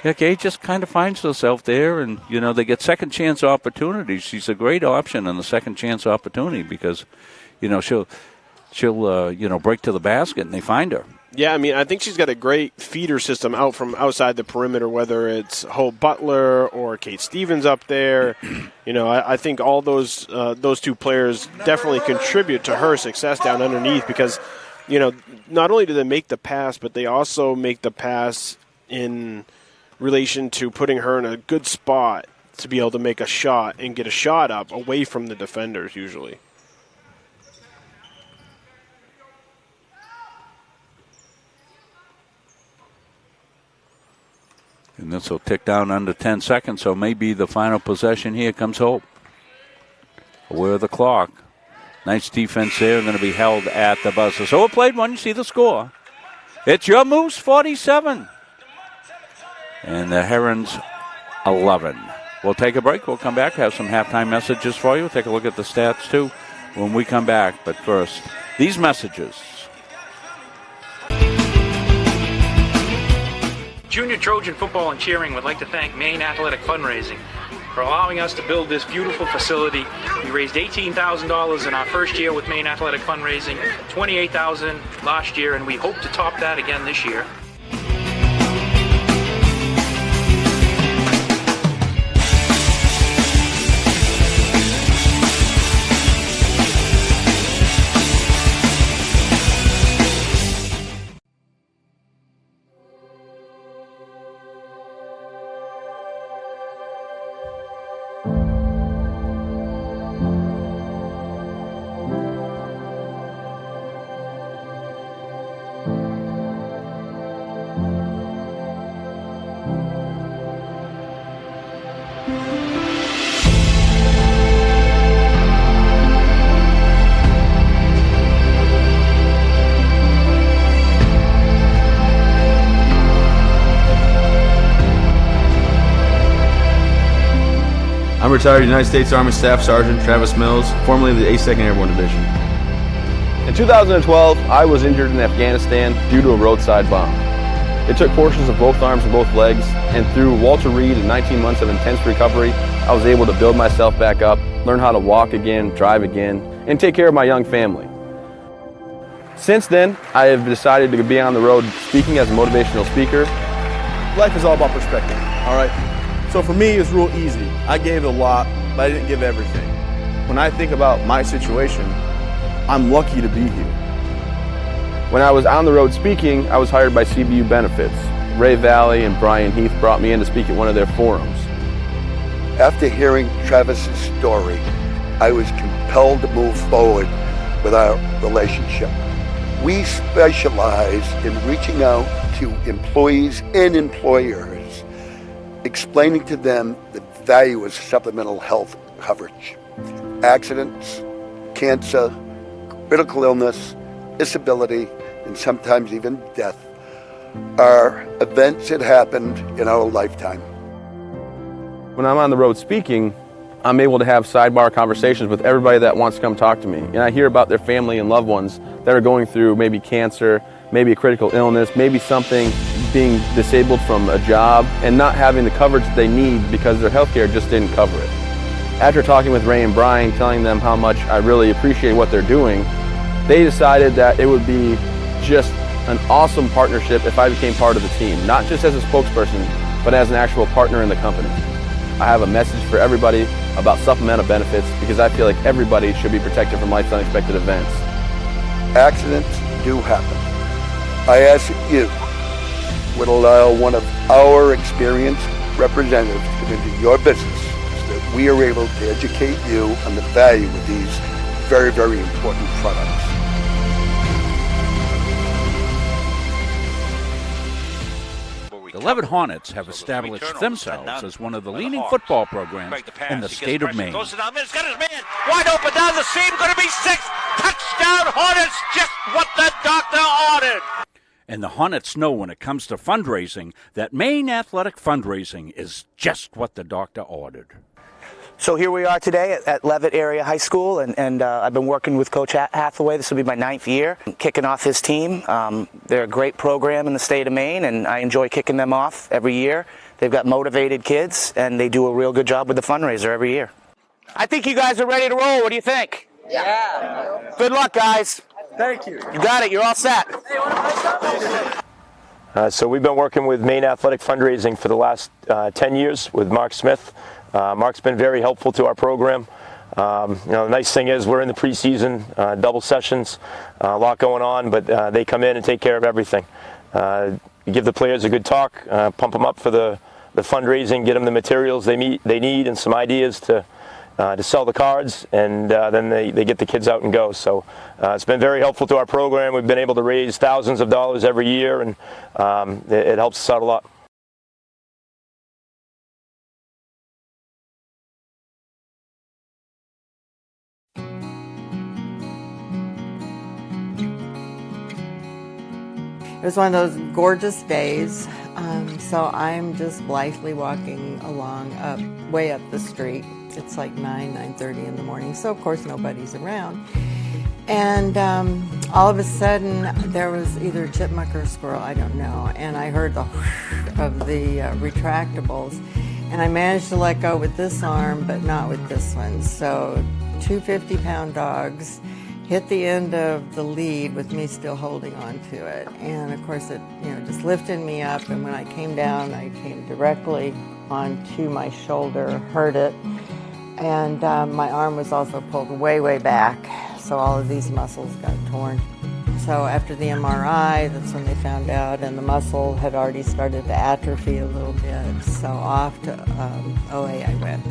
Okay, just kind of finds herself there, and, you know, they get second chance opportunities. She's a great option on the second chance opportunity because, you know, she'll break to the basket and they find her. Yeah, I mean, I think she's got a great feeder system out from outside the perimeter, whether it's Hope Butler or Kate Stevens up there. You know, I think all those two players definitely contribute to her success down underneath because, you know, not only do they make the pass, but they also make the pass in relation to putting her in a good spot to be able to make a shot and get a shot up away from the defenders usually. And this will tick down under 10 seconds, so maybe the final possession here comes Hope. Aware of the clock. Nice defense there, going to be held at the buzzer. So it played one, you see the score. It's your Moose, 47. And the Herons, 11. We'll take a break. We'll come back, have some halftime messages for you. We'll take a look at the stats, too, when we come back. But first, these messages. Junior Trojan Football and Cheering would like to thank Maine Athletic Fundraising for allowing us to build this beautiful facility. We raised $18,000 in our first year with Maine Athletic Fundraising, $28,000 last year, and we hope to top that again this year. I'm retired United States Army Staff Sergeant Travis Mills, formerly of the 82nd Airborne Division. In 2012, I was injured in Afghanistan due to a roadside bomb. It took portions of both arms and both legs, and through Walter Reed and 19 months of intense recovery, I was able to build myself back up, learn how to walk again, drive again, and take care of my young family. Since then, I have decided to be on the road speaking as a motivational speaker. Life is all about perspective, all right? So for me, it's real easy. I gave a lot, but I didn't give everything. When I think about my situation, I'm lucky to be here. When I was on the road speaking, I was hired by CBU Benefits. Ray Valley and Brian Heath brought me in to speak at one of their forums. After hearing Travis's story, I was compelled to move forward with our relationship. We specialize in reaching out to employees and employers, explaining to them the value of supplemental health coverage. Accidents, cancer, critical illness, disability, and sometimes even death are events that happened in our lifetime. When I'm on the road speaking, I'm able to have sidebar conversations with everybody that wants to come talk to me. And I hear about their family and loved ones that are going through maybe cancer, maybe a critical illness, maybe something, being disabled from a job and not having the coverage that they need because their healthcare just didn't cover it. After talking with Ray and Brian, telling them how much I really appreciate what they're doing, they decided that it would be just an awesome partnership if I became part of the team, not just as a spokesperson, but as an actual partner in the company. I have a message for everybody about supplemental benefits because I feel like everybody should be protected from life's unexpected events. Accidents do happen. I ask that you would allow one of our experienced representatives to come into your business so that we are able to educate you on the value of these very, very important products. The Leavitt Hornets have established themselves as one of the leading football programs in the state of Maine. Goes down, it's got his man wide open down the seam, going to be 6. Touchdown Hornets, just what the doctor ordered. And the Hornets know when it comes to fundraising that Maine Athletic Fundraising is just what the doctor ordered. So here we are today at Leavitt Area High School, and I've been working with Coach Hathaway. This will be my 9th year, kicking off his team. They're a great program in the state of Maine, and I enjoy kicking them off every year. They've got motivated kids, and they do a real good job with the fundraiser every year. I think you guys are ready to roll. What do you think? Yeah. Good luck, guys. Thank you. You got it. You're all set. So we've been working with Maine Athletic Fundraising for the last 10 years with Mark Smith. Mark's been very helpful to our program. The nice thing is we're in the preseason, double sessions, a lot going on, but they come in and take care of everything. You give the players a good talk, pump them up for the fundraising, get them the materials they need and some ideas to sell the cards, and then they get the kids out and go. So it's been very helpful to our program. We've been able to raise thousands of dollars every year, and it helps us out a lot. It was one of those gorgeous days, so I'm just blithely walking along way up the street. It's like 9:30 in the morning, so of course nobody's around. And all of a sudden there was either a chipmunk or a squirrel, I don't know, and I heard the whoosh of the retractables, and I managed to let go with this arm, but not with this one. So 2 50-pound dogs hit the end of the lead with me still holding on to it. And of course it just lifted me up, and when I came down, I came directly onto my shoulder, hurt it. And my arm was also pulled way, way back, so all of these muscles got torn. So after the MRI, that's when they found out, and the muscle had already started to atrophy a little bit, so off to OA I went.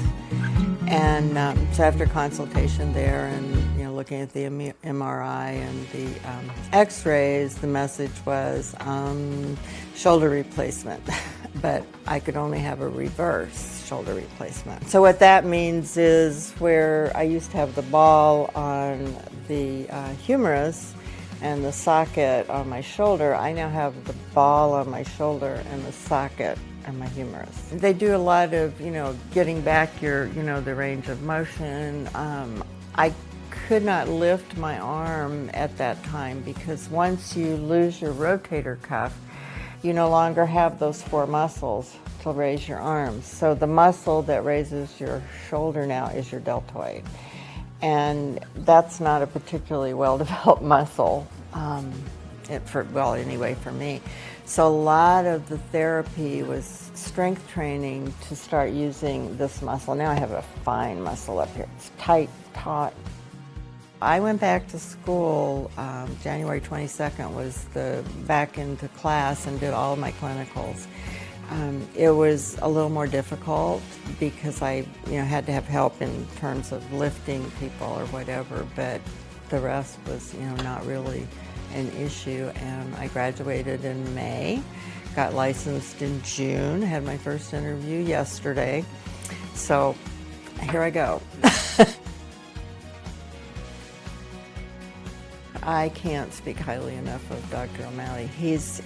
And so after consultation there and looking at the MRI and the x-rays, the message was shoulder replacement, but I could only have a reverse shoulder replacement. So what that means is where I used to have the ball on the humerus and the socket on my shoulder, I now have the ball on my shoulder and the socket and my humerus. They do a lot of, getting back your, the range of motion. I could not lift my arm at that time because once you lose your rotator cuff, you no longer have those 4 muscles to raise your arms. So the muscle that raises your shoulder now is your deltoid. And that's not a particularly well-developed muscle, anyway, for me. So a lot of the therapy was strength training to start using this muscle. Now I have a fine muscle up here. It's tight, taut. I went back to school, January 22nd was back into class and did all of my clinicals. It was a little more difficult because I had to have help in terms of lifting people or whatever, but the rest was not really an issue. And I graduated in May, got licensed in June, had my first interview yesterday. So here I go. I can't speak highly enough of Dr. O'Malley. He's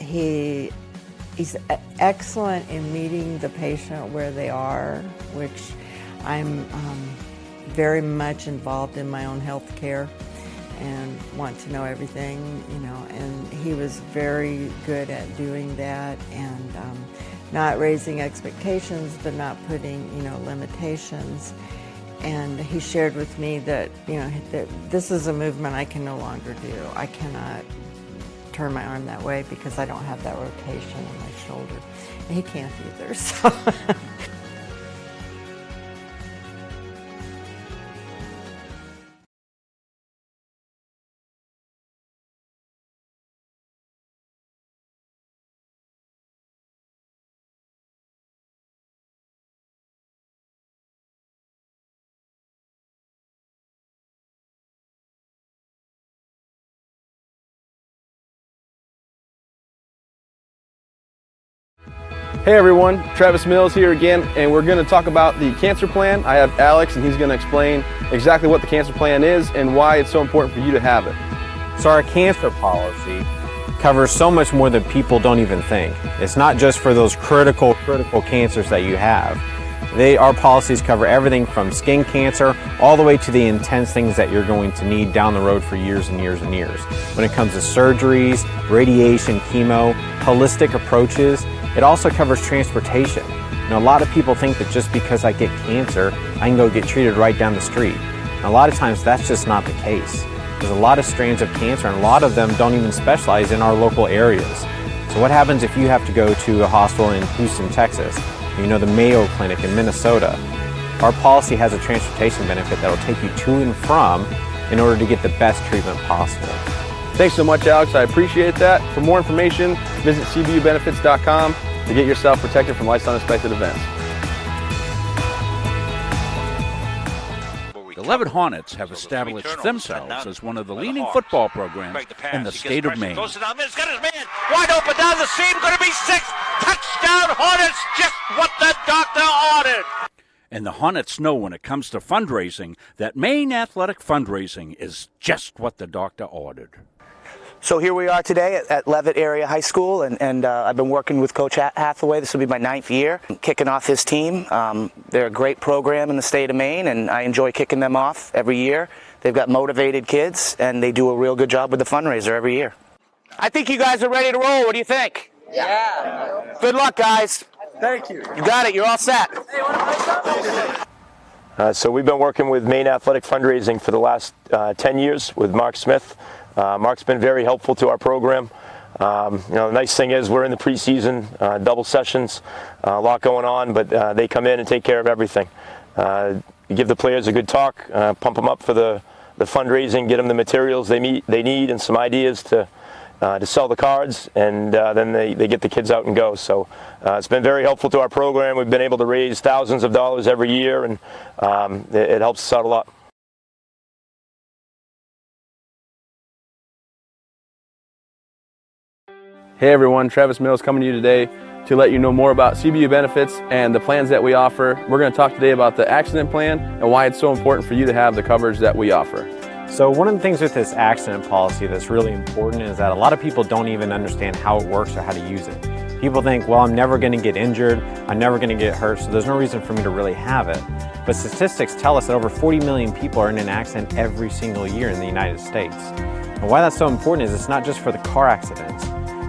excellent in meeting the patient where they are, which I'm very much involved in my own health care and want to know everything, and he was very good at doing that and not raising expectations but not putting, limitations. And he shared with me that, that this is a movement I can no longer do. I cannot turn my arm that way because I don't have that rotation in my shoulder. And he can't either, so. Hey everyone, Travis Mills here again, and we're going to talk about the cancer plan. I have Alex, and he's going to explain exactly what the cancer plan is and why it's so important for you to have it. So our cancer policy covers so much more than people don't even think. It's not just for those critical cancers that you have. Our policies cover everything from skin cancer all the way to the intense things that you're going to need down the road for years and years and years. When it comes to surgeries, radiation, chemo, holistic approaches, it also covers transportation. A lot of people think that just because I get cancer, I can go get treated right down the street. And a lot of times that's just not the case. There's a lot of strands of cancer, and a lot of them don't even specialize in our local areas. So what happens if you have to go to a hospital in Houston, Texas, the Mayo Clinic in Minnesota? Our policy has a transportation benefit that will take you to and from in order to get the best treatment possible. Thanks so much, Alex. I appreciate that. For more information, visit cbubenefits.com to get yourself protected from life's unexpected events. The Leavitt Hornets have established themselves as one of the leading football programs in the state of Maine. Goes it down, it's got his man wide open down the seam, going to be 6. Touchdown Hornets, just what the doctor ordered. And the Hornets know when it comes to fundraising that Maine Athletic Fundraising is just what the doctor ordered. So here we are today at Leavitt Area High School, and I've been working with Coach Hathaway. This will be my 9th year, kicking off his team. They're a great program in the state of Maine, and I enjoy kicking them off every year. They've got motivated kids, and they do a real good job with the fundraiser every year. I think you guys are ready to roll. What do you think? Yeah. Good luck, guys. Thank you. You got it. You're all set. So we've been working with Maine Athletic Fundraising for the last 10 years with Mark Smith. Mark's been very helpful to our program. The nice thing is we're in the preseason, double sessions, a lot going on, but they come in and take care of everything. You give the players a good talk, pump them up for the fundraising, get them the materials they need and some ideas to sell the cards, and then they get the kids out and go. So it's been very helpful to our program. We've been able to raise thousands of dollars every year, and it helps us out a lot. Hey everyone, Travis Mills coming to you today to let you know more about CBU benefits and the plans that we offer. We're going to talk today about the accident plan and why it's so important for you to have the coverage that we offer. So one of the things with this accident policy that's really important is that a lot of people don't even understand how it works or how to use it. People think, well, I'm never going to get injured, I'm never going to get hurt, so there's no reason for me to really have it. But statistics tell us that over 40 million people are in an accident every single year in the United States. And why that's so important is it's not just for the car accidents.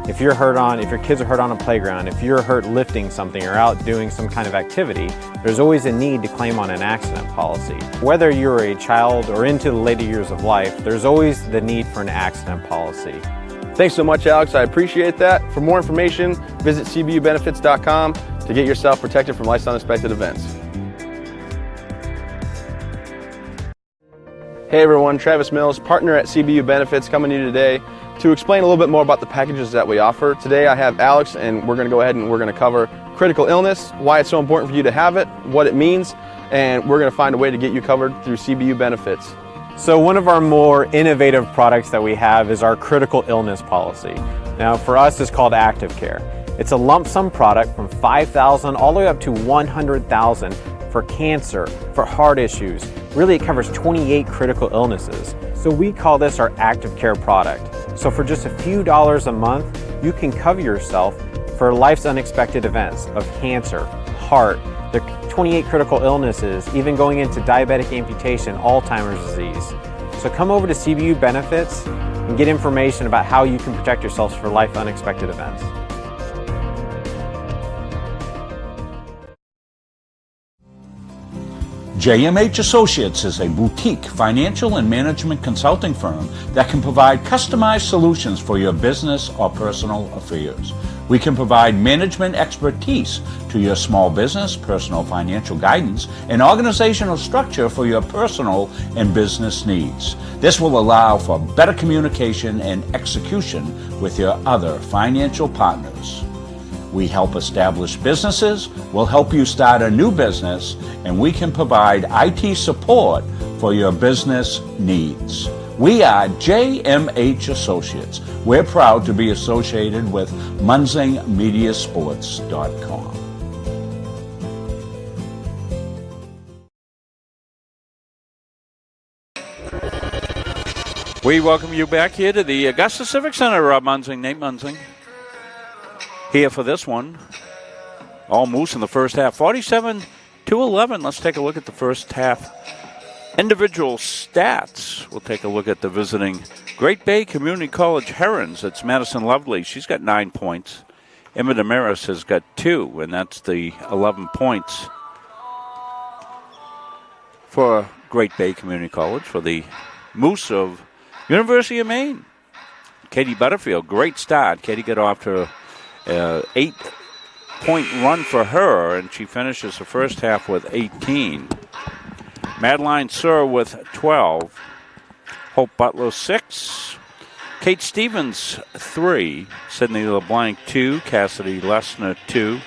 If your kids are hurt on a playground, if you're hurt lifting something or out doing some kind of activity, there's always a need to claim on an accident policy. Whether you're a child or into the later years of life, there's always the need for an accident policy. Thanks so much, Alex. I appreciate that. For more information, visit cbubenefits.com to get yourself protected from life's unexpected events. Hey everyone, Travis Mills, partner at CBU Benefits, coming to you today to explain a little bit more about the packages that we offer. Today I have Alex, and we're going to go ahead and we're going to cover critical illness, why it's so important for you to have it, what it means, and we're going to find a way to get you covered through CBU Benefits. So one of our more innovative products that we have is our critical illness policy. Now for us it's called Active Care. It's a lump sum product from $5,000 all the way up to $100,000 for cancer, for heart issues. Really it covers 28 critical illnesses. So we call this our Active Care product. So for just a few dollars a month, you can cover yourself for life's unexpected events of cancer, heart, the 28 critical illnesses, even going into diabetic amputation, Alzheimer's disease. So come over to CBU Benefits and get information about how you can protect yourselves for life unexpected events. JMH Associates is a boutique financial and management consulting firm that can provide customized solutions for your business or personal affairs. We can provide management expertise to your small business, personal financial guidance, and organizational structure for your personal and business needs. This will allow for better communication and execution with your other financial partners. We help establish businesses, we'll help you start a new business, and we can provide IT support for your business needs. We are JMH Associates. We're proud to be associated with MunsingMediaSports.com. We welcome you back here to the Augusta Civic Center. Rob Munsing, Nate Munsing, here for this one. All Moose in the first half, 47-11. Let's take a look at the first half individual stats. We'll take a look at the visiting Great Bay Community College Herons. It's Madison Lovely. She's got 9 points. Emma Damaris has got 2, and that's the 11 points for Great Bay Community College for the Moose of University of Maine. Katie Butterfield, great start. Katie got off to an 8-point run for her, and she finishes the first half with 18. Madeline Sir with 12. Hope Butler 6. Kate Stevens 3. Sydney LeBlanc 2. Cassidy Lesner 2.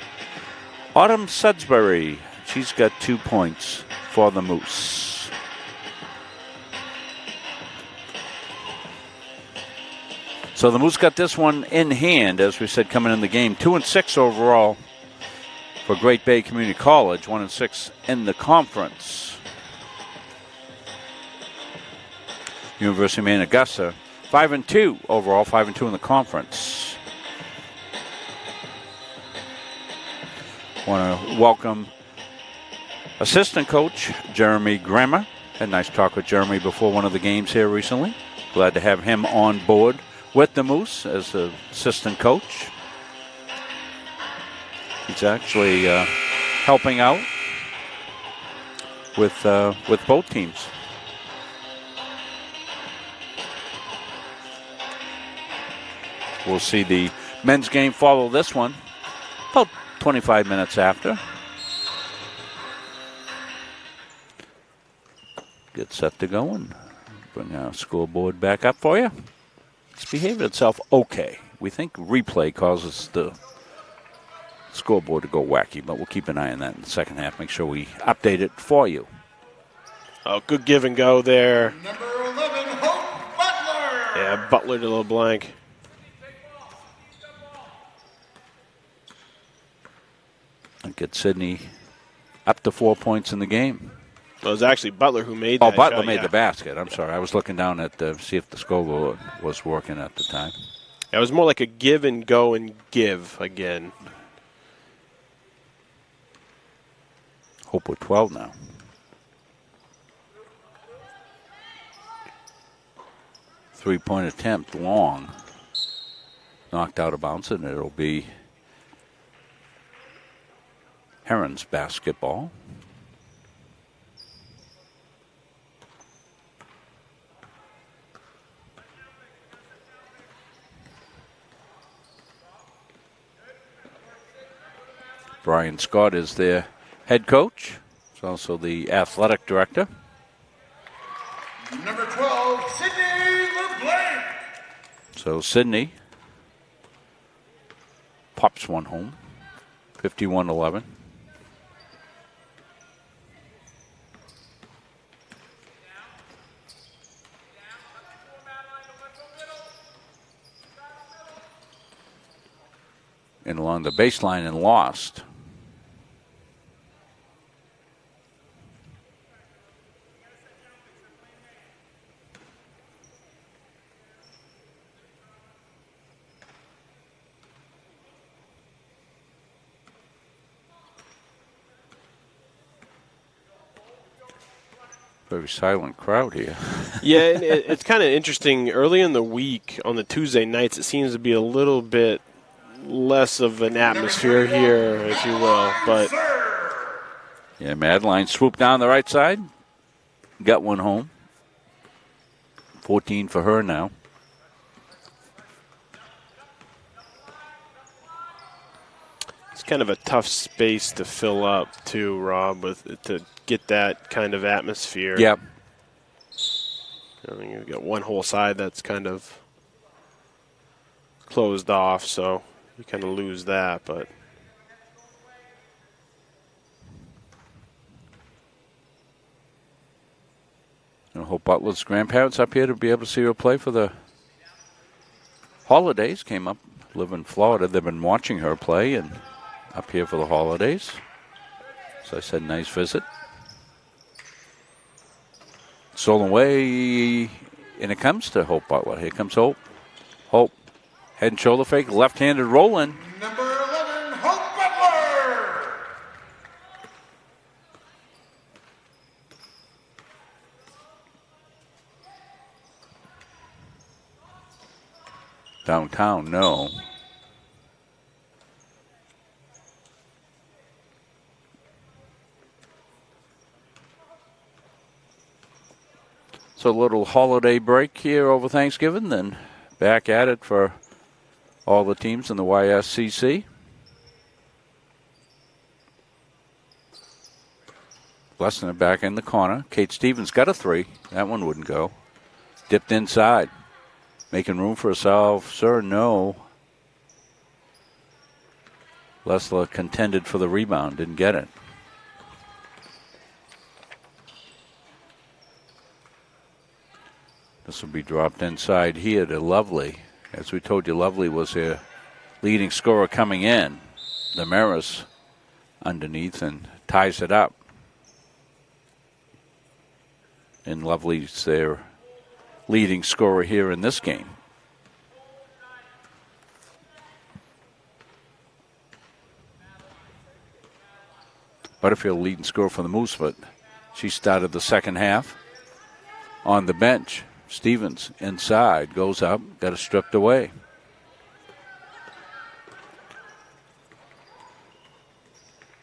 Autumn Sudsbury, she's got 2 points for the Moose. So the Moose got this one in hand, as we said, coming in the game. 2-6 overall for Great Bay Community College. 1-6 in the conference. University of Maine Augusta, 5-2 overall, 5-2 in the conference. Want to welcome assistant coach Jeremy Grammer. Had a nice talk with Jeremy before one of the games here recently. Glad to have him on board with the Moose as the assistant coach. He's actually helping out with both teams. We'll see the men's game follow this one about 25 minutes after. Get set to go and bring our scoreboard back up for you. It's behaved itself okay. We think replay causes the scoreboard to go wacky, but we'll keep an eye on that in the second half. Make sure we update it for you. Oh, good give and go there. Number 11, Hope Butler. Yeah, Butler to LeBlanc. Get Sydney up to 4 points in the game. Well, it was actually Butler who made that shot. Butler made the basket. I'm sorry. I was looking down at see if the scoreboard was working at the time. It was more like a give and go and give again. Hope with 12 now. Three-point attempt, long. Knocked out of bounds, and it'll be Herons basketball. Brian Scott is their head coach. He's also the athletic director. Number 12, Sydney LeBlanc. So Sydney pops one home, 51-11. And along the baseline and lost. Very silent crowd here. Yeah, and it's kind of interesting. Early in the week, on the Tuesday nights, it seems to be a little bit less of an atmosphere here, if you will. But yeah, Madeline swooped down the right side, got one home. 14 for her now. it's kind of a tough space to fill up, too, Rob, to get that kind of atmosphere. Yep. I mean, you've got one whole side that's kind of closed off, so you kind of lose that, but I hope Butler's grandparents up here to be able to see her play for the holidays. Came up, live in Florida. They've been watching her play and up here for the holidays. So I said, nice visit. Stolen away, and it comes to Hope Butler. Here comes Hope. Hope, head and shoulder fake, left-handed rolling. Number 11, Hope Butler. Downtown, no. So a little holiday break here over Thanksgiving, then back at it for all the teams in the YSCC. Blessner back in the corner. Kate Stevens got a three. That one wouldn't go. Dipped inside. Making room for herself. Sir, no. Leslie contended for the rebound. Didn't get it. This will be dropped inside here to Lovely. As we told you, Lovely was their leading scorer coming in. The Maris underneath and ties it up. And Lovely's their leading scorer here in this game. Butterfield leading scorer for the Moose, but she started the second half on the bench. Stevens inside, goes up, got it stripped away.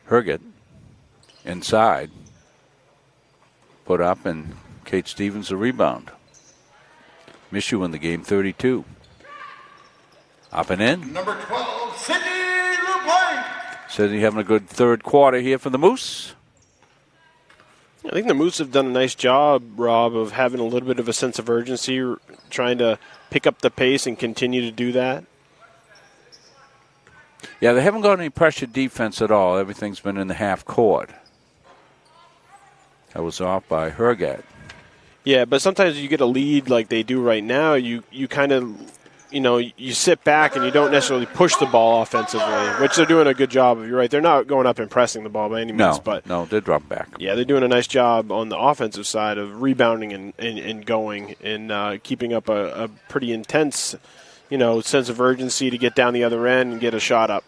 Herget inside, put up, and Kate Stevens the rebound. Mishu in the game, 32. Up and in. Number 12, Sydney LeBlanc. Sydney having a good third quarter here for the Moose. I think the Moose have done a nice job, Rob, of having a little bit of a sense of urgency, trying to pick up the pace and continue to do that. Yeah, they haven't got any pressure defense at all. Everything's been in the half court. That was off by Hergat. Yeah, but sometimes you get a lead like they do right now, you kind of, you sit back and you don't necessarily push the ball offensively, which they're doing a good job of. You're right. They're not going up and pressing the ball by any means. No, they're dropping back. Yeah, they're doing a nice job on the offensive side of rebounding and going and keeping up a pretty intense, sense of urgency to get down the other end and get a shot up.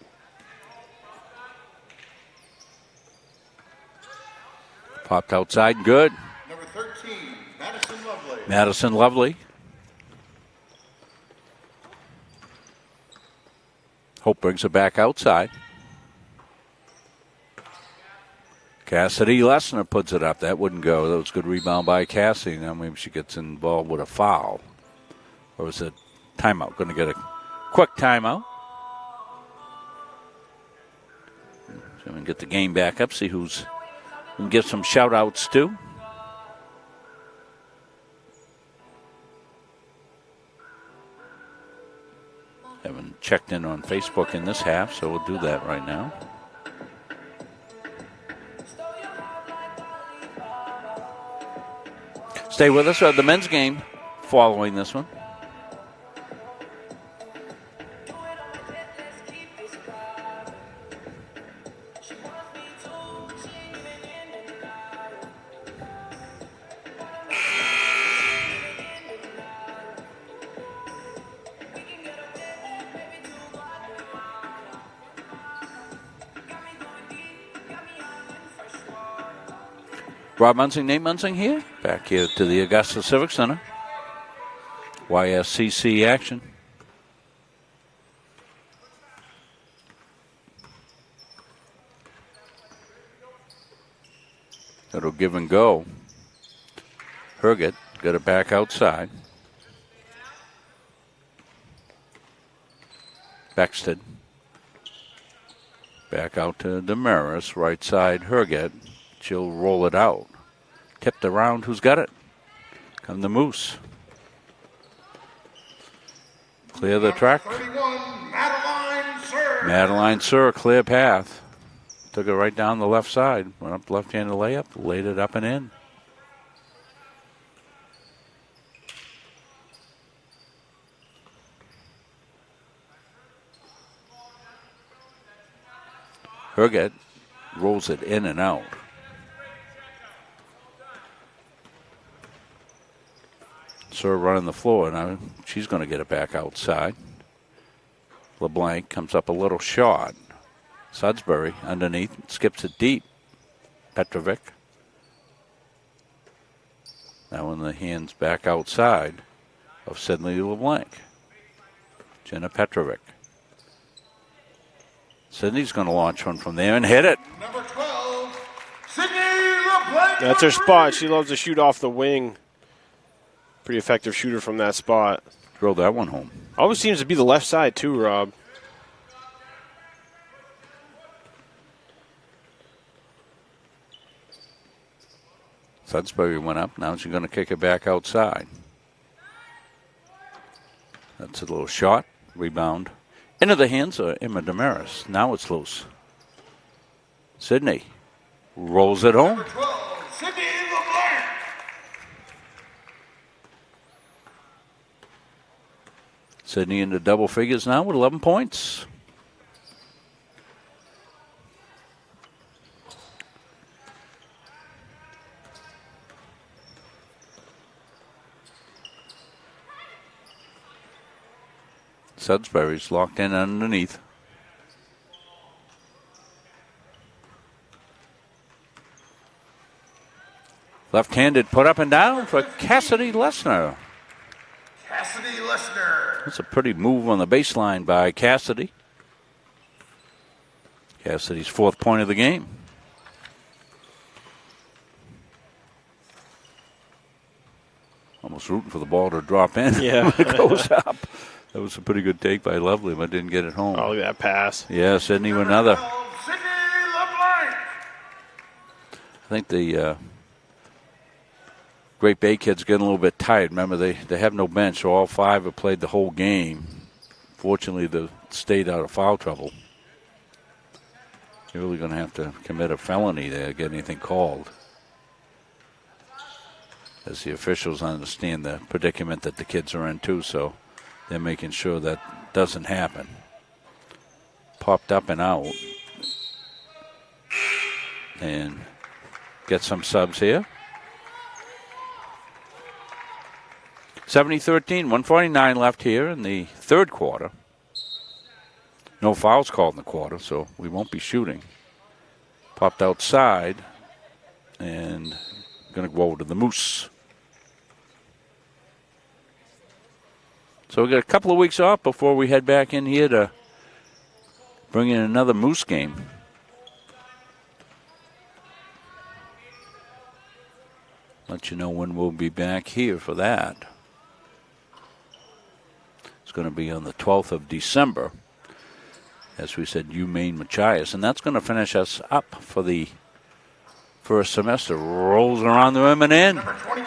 Popped outside, good. Number 13, Madison Lovely. Madison Lovely. Hope brings it back outside. Cassidy Lesnar puts it up. That wouldn't go. That was a good rebound by Cassidy. Now maybe she gets involved with a foul. Or is it timeout? Going to get a quick timeout. So we can get the game back up, see we can give some shout-outs to. Haven't checked in on Facebook in this half, so we'll do that right now. Stay with us. The men's game following this one. Rob Munzing, Nate Munzing here. Back here to the Augusta Civic Center. YSCC action. It'll give and go. Herget got it back outside. Bexted. Back out to Damaris. Right side, Herget. She'll roll it out. Tipped around. Who's got it? Come the Moose. Clear the track. 31, Madeline Sir. Madeline Sir, clear path. Took it right down the left side. Went up left-handed layup. Laid it up and in. Herget rolls it in and out. Sir running the floor. Now she's going to get it back outside. LeBlanc comes up a little short. Sudbury underneath. Skips it deep. Petrovic. Now in the hands back outside of Sidney LeBlanc. Jenna Petrovic. Sidney's going to launch one from there and hit it. Number 12, Sidney LeBlanc. That's her spot. She loves to shoot off the wing. Pretty effective shooter from that spot. Drilled that one home. Always seems to be the left side too, Rob. Sudbury went up. Now she's going to kick it back outside. That's a little shot. Rebound. Into the hands of Emma Damaris. Now it's loose. Sidney rolls it home. Number 12, Sidney LeBlanc. Sidney into double figures now with 11 points. Sudbury's locked in underneath. Left-handed put up and down for Cassidy Lesnar. Cassidy Lesnar. That's a pretty move on the baseline by Cassidy. Cassidy's fourth point of the game. Almost rooting for the ball to drop in. Yeah. When it goes up. That was a pretty good take by Lovely, but didn't get it home. Oh, look at that pass. Yeah, Sidney with another. Sidney LeBlanc. I think the Great Bay kids getting a little bit tired. Remember, they have no bench, so all five have played the whole game. Fortunately, they stayed out of foul trouble. You're really going to have to commit a felony there to get anything called, as the officials understand the predicament that the kids are in, too, so they're making sure that doesn't happen. Popped up and out. And get some subs here. 70-13, 1:49 left here in the third quarter. No fouls called in the quarter, so we won't be shooting. Popped outside and going to go over to the Moose. So we got a couple of weeks off before we head back in here to bring in another Moose game. Let you know when we'll be back here for that. It's going to be on the 12th of December. As we said, UMaine Machias. And that's going to finish us up for the first semester. Rolls around the rim and in. Number 21,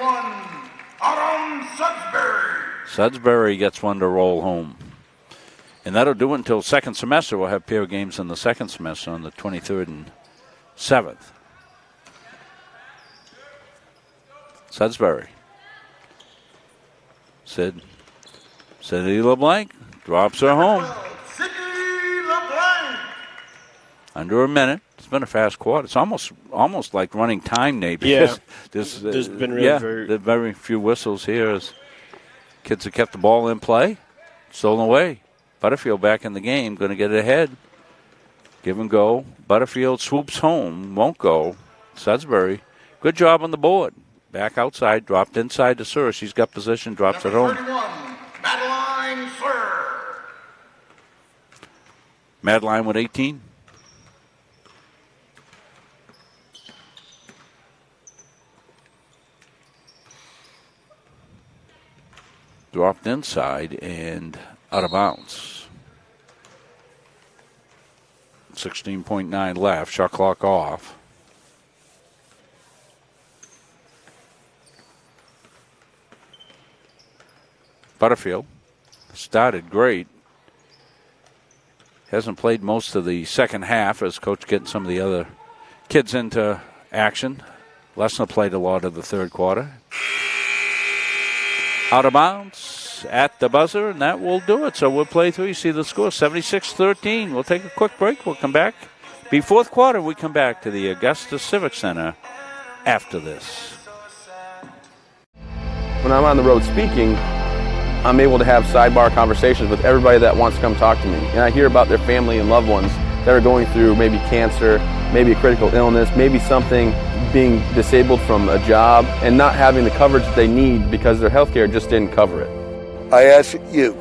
Autumn Sudbury. Sudbury gets one to roll home. And that'll do it until second semester. We'll have a pair of games in the second semester on the 23rd and 7th. Sudbury. Sidney LeBlanc drops her home. Sidney LeBlanc. Under a minute. It's been a fast quarter. It's almost like running time, Nate. Because there's been really very few whistles here as kids have kept the ball in play. Stolen away. Butterfield back in the game. Going to get it ahead. Give and go. Butterfield swoops home. Won't go. Sudbury. Good job on the board. Back outside. Dropped inside to Sir. She's got position. Drops it home. 31, Madeline Sir. Madeline with 18. Dropped inside and out of bounds. 16.9 left. Shot clock off. Butterfield started great. Hasn't played most of the second half as coach getting some of the other kids into action. Lesnar played a lot of the third quarter. Out of bounds at the buzzer, and that will do it. So we'll play through. You see the score, 76-13. We'll take a quick break. We'll come back. Be fourth quarter, we come back to the Augusta Civic Center after this. When I'm on the road speaking, I'm able to have sidebar conversations with everybody that wants to come talk to me. And I hear about their family and loved ones that are going through maybe cancer, maybe a critical illness, maybe something, being disabled from a job and not having the coverage that they need because their health care just didn't cover it. I ask that you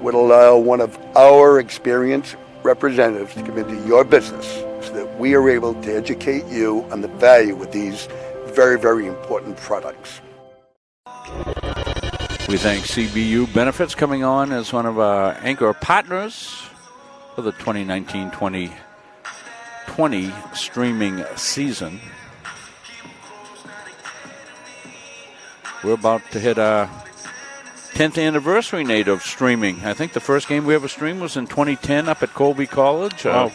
would allow one of our experienced representatives to come into your business so that we are able to educate you on the value of these very, very important products. We thank CBU Benefits coming on as one of our anchor partners for the 2019-2020 streaming season. We're about to hit our 10th anniversary, Nate, of streaming. I think the first game we ever streamed was in 2010 up at Colby College. A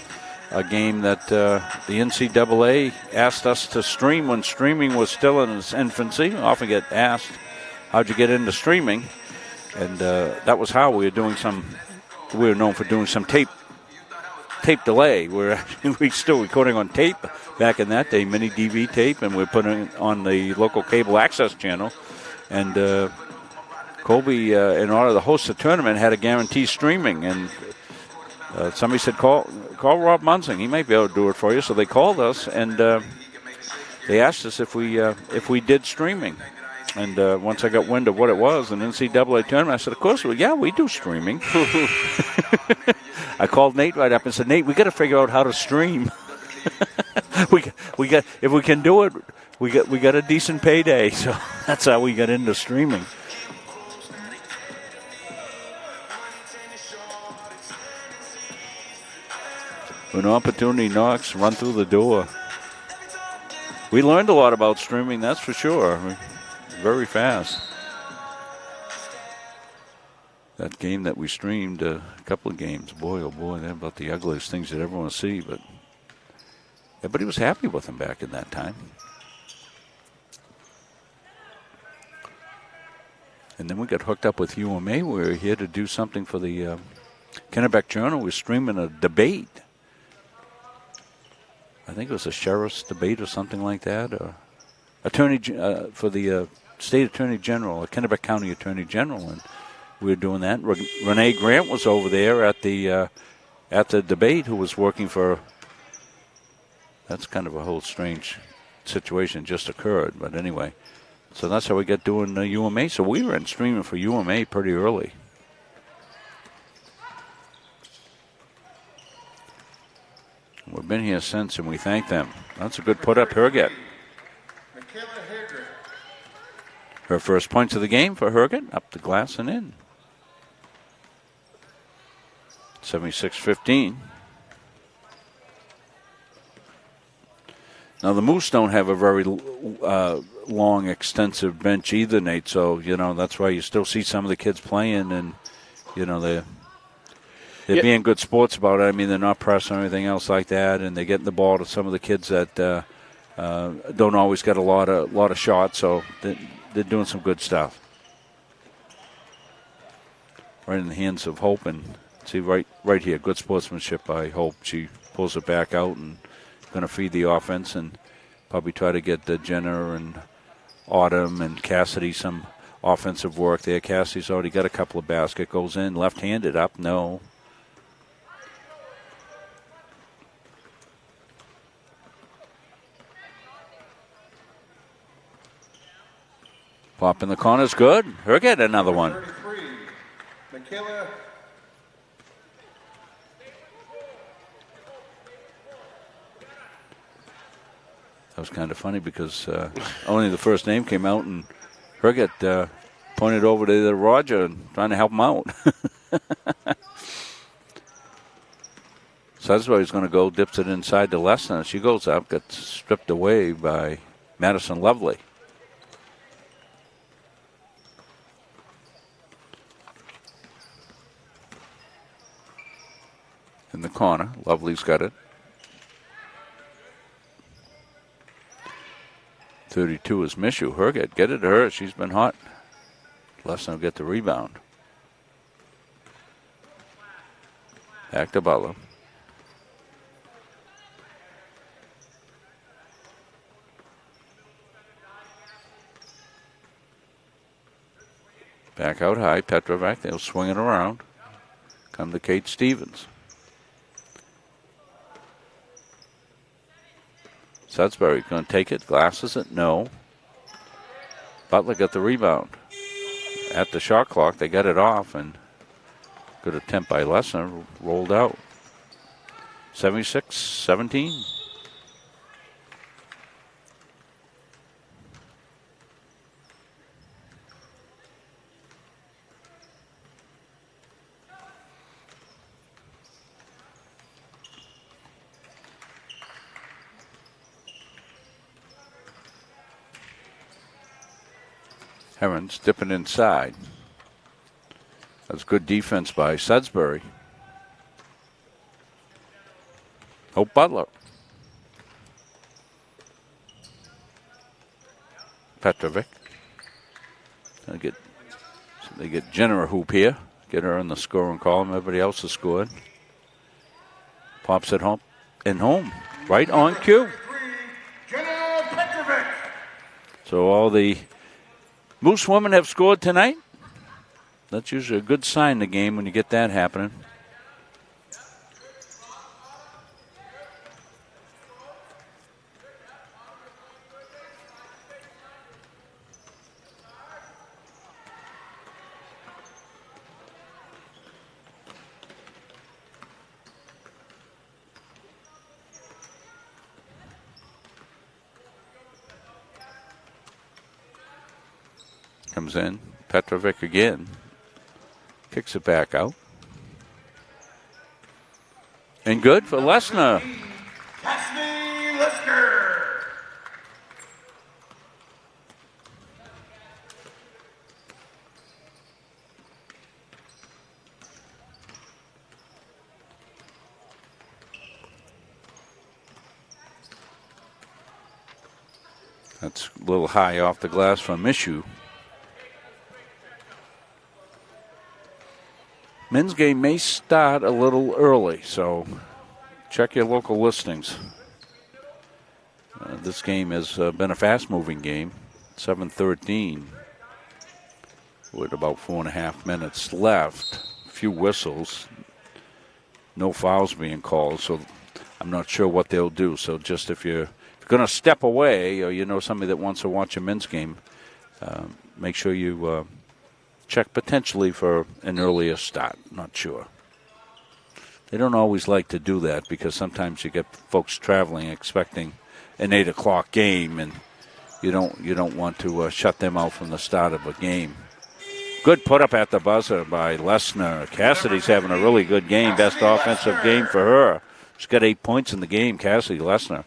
game that the NCAA asked us to stream when streaming was still in its infancy. We often get asked, how'd you get into streaming? And that was how we were known for doing some tape delay. We're still recording on tape back in that day, mini DV tape, and we're putting it on the local cable access channel. And Colby, in order to host the tournament, had to guarantee streaming. And somebody said, call Rob Munzing. He might be able to do it for you. So they called us, and they asked us if we did streaming. And once I got wind of what it was, an NCAA tournament, I said, of course, we do streaming. I called Nate right up and said, Nate, we got to figure out how to stream. we got if we can do it, we got a decent payday. So that's how we got into streaming. When opportunity knocks, run through the door. We learned a lot about streaming, that's for sure. Very fast. That game that we streamed, a couple of games, boy, oh boy, they're about the ugliest things you'd ever want to see, but everybody was happy with them back in that time. And then we got hooked up with UMA. We were here to do something for the Kennebec Journal. We were streaming a debate. I think it was a sheriff's debate or something like that, or attorney for the state attorney general, a Kennebec County attorney general, and we were doing that. Renee Grant was over there at the debate, who was working for. That's kind of a whole strange situation just occurred, but anyway. So that's how we got doing UMA. So we were in streaming for UMA pretty early. We've been here since, and we thank them. That's a good put up, Herget. Her first points of the game for Herget, up the glass and in. 76-15. Now, the Moose don't have a very long, extensive bench either, Nate, so, that's why you still see some of the kids playing, and, they're being good sports about it. I mean, they're not pressing or anything else like that, and they're getting the ball to some of the kids that don't always get a lot of shots, so they're doing some good stuff. Right in the hands of Hope, and see right here, good sportsmanship by Hope. She pulls it back out and going to feed the offense and probably try to get Jenner and Autumn and Cassidy some offensive work there. Cassidy's already got a couple of baskets. Goes in, left-handed up, no. Pop in the corner's good. Herget another one. 33, Michaela. That was kind of funny because only the first name came out, and Herget pointed over to Roger and trying to help him out. So that's where he's going to go. Dips it inside to Lesnar. She goes up, gets stripped away by Madison Lovely. In the corner, Lovely's got it. 32 is Mishu. Herget, get it to her. She's been hot. Lesnar will get the rebound. Back to Butler. Back out high. Petrovac, they'll swing it around. Come to Kate Stevens. Sudbury going to take it. Glasses it. No. Butler got the rebound. At the shot clock, they got it off, and good attempt by Lesnar. Rolled out. 76-17. Herons dipping inside. That's good defense by Sudbury. Hope Butler. Petrovic. They get Jenner a hoop here. Get her in the scoring column. Everybody else has scored. Pops it home. And home. Right on cue. Jenna Petrovic. So all the Moose women have scored tonight. That's usually a good sign in the game when you get that happening. Comes in. Petrovic again. Kicks it back out. And good for Lesnar. Cassidy Lesnar. That's a little high off the glass from Mishu. Men's game may start a little early, so check your local listings. This game has been a fast-moving game. 7:13 with about 4.5 minutes left. A few whistles. No fouls being called, so I'm not sure what they'll do. So just if you're going to step away or you know somebody that wants to watch a men's game, make sure you check potentially for an earlier start. Not sure. They don't always like to do that because sometimes you get folks traveling expecting an 8 o'clock game, and you don't want to shut them out from the start of a game. Good put up at the buzzer by Lesnar. Cassidy's having a really good game. Best offensive game for her. She's got 8 points in the game, Cassidy Lesnar.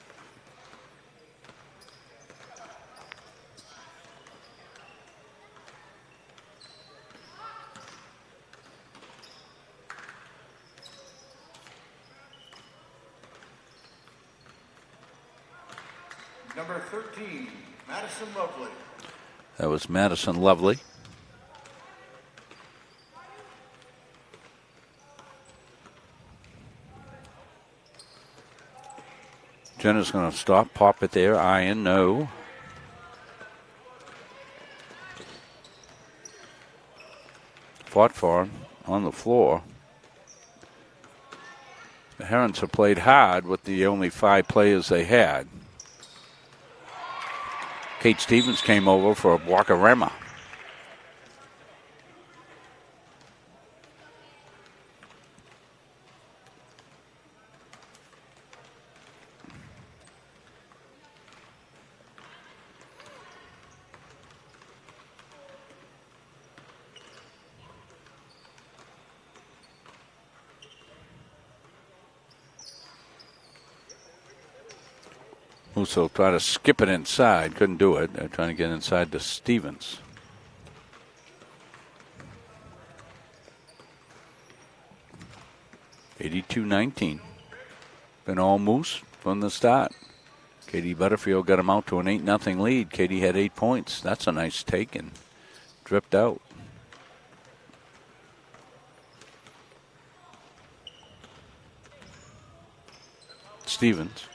Number 13, Madison Lovely. That was Madison Lovely. Jenna's going to stop, pop it there, iron, no. Fought for him on the floor. The Herons have played hard with the only 5 players they had. Kate Stevens came over for a Wakarema. Musso tried to skip it inside. Couldn't do it. They're trying to get inside to Stevens. (82-19). Been all Moose from the start. Katie Butterfield got him out to an 8-0 lead. Katie had 8 points. That's a nice take and dripped out. Stevens.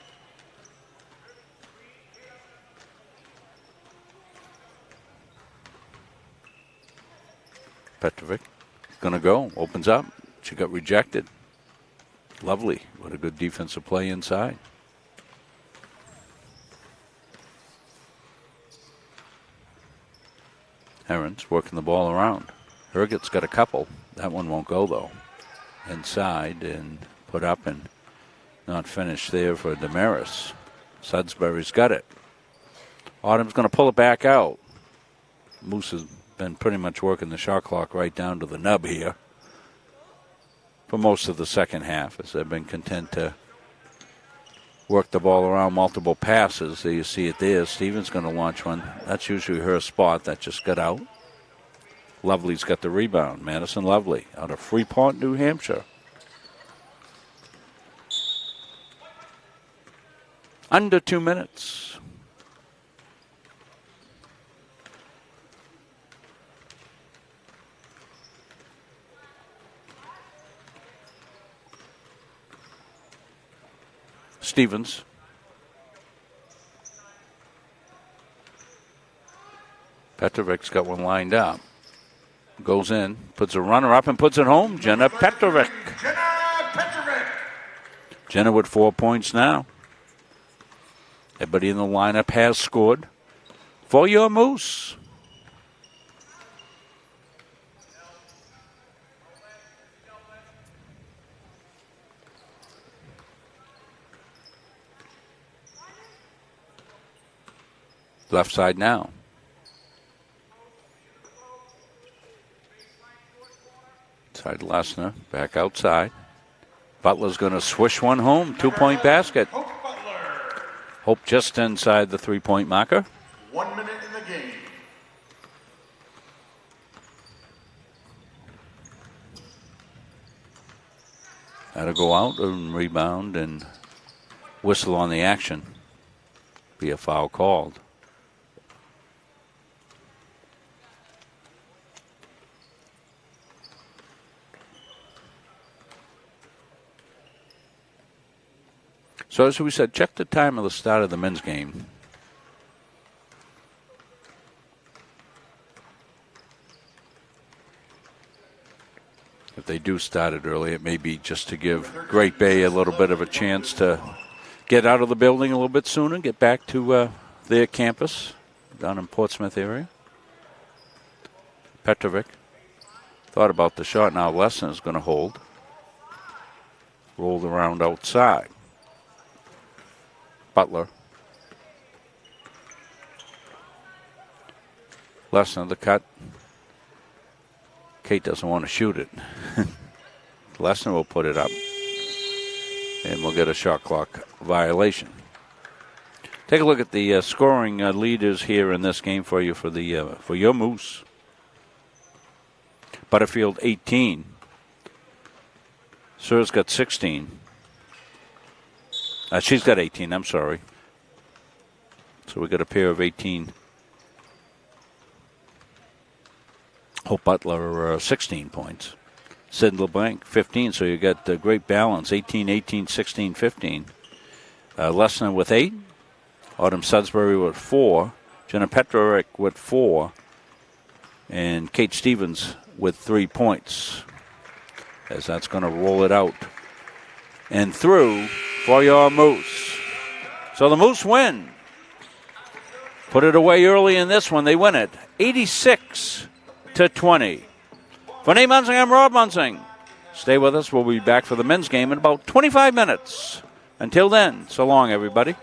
Petrovic going to go. Opens up. She got rejected. Lovely. What a good defensive play inside. Herons working the ball around. Herget's got a couple. That one won't go, though. Inside and put up and not finished there for Damaris. Sudbury's got it. Autumn's going to pull it back out. Moose has been pretty much working the shot clock right down to the nub here for most of the second half, as they've been content to work the ball around multiple passes. So you see it there. Stevens going to launch one. That's usually her spot. That just got out. Lovely's got the rebound. Madison Lovely out of Freeport, New Hampshire. Under 2 minutes. Stevens. Petrovic's got one lined up. Goes in, puts a runner up and puts it home. Jenna Petrovic. Jenna with 4 points now. Everybody in the lineup has scored for your Moose. Left side now. Side Lesnar, back outside. Butler's going to swish one home. 2-point basket. Hope just inside the 3-point marker. 1 minute in the game. That'll go out and rebound and whistle on the action. Be a foul called. So as we said, check the time of the start of the men's game. if they do start it early, it may be just to give Great Bay a little bit of a chance to get out of the building a little bit sooner, get back to their campus down in Portsmouth area. Petrovic thought about the shot. Now Lesson is going to hold. Rolled around outside. Butler. Lesson, the cut. Kate doesn't want to shoot it. Lesson will put it up. And we'll get a shot clock violation. Take a look at the scoring leaders here in this game for you for your Moose. Butterfield 18. Sir's got 16. She's got 18, I'm sorry. So we got a pair of 18. Hope Butler 16 points. Sid LeBlanc 15, so you got a great balance. 18, 18, 16, 15. Lesnar with 8. Autumn Sudbury with 4. Jenna Petrovic with 4. And Kate Stevens with 3 points. As that's going to roll it out and through for your Moose. So the Moose win. Put it away early in this one. They win it 86-20. For Nate Munzing, I'm Rob Munzing. Stay with us. We'll be back for the men's game in about 25 minutes. Until then, so long, everybody.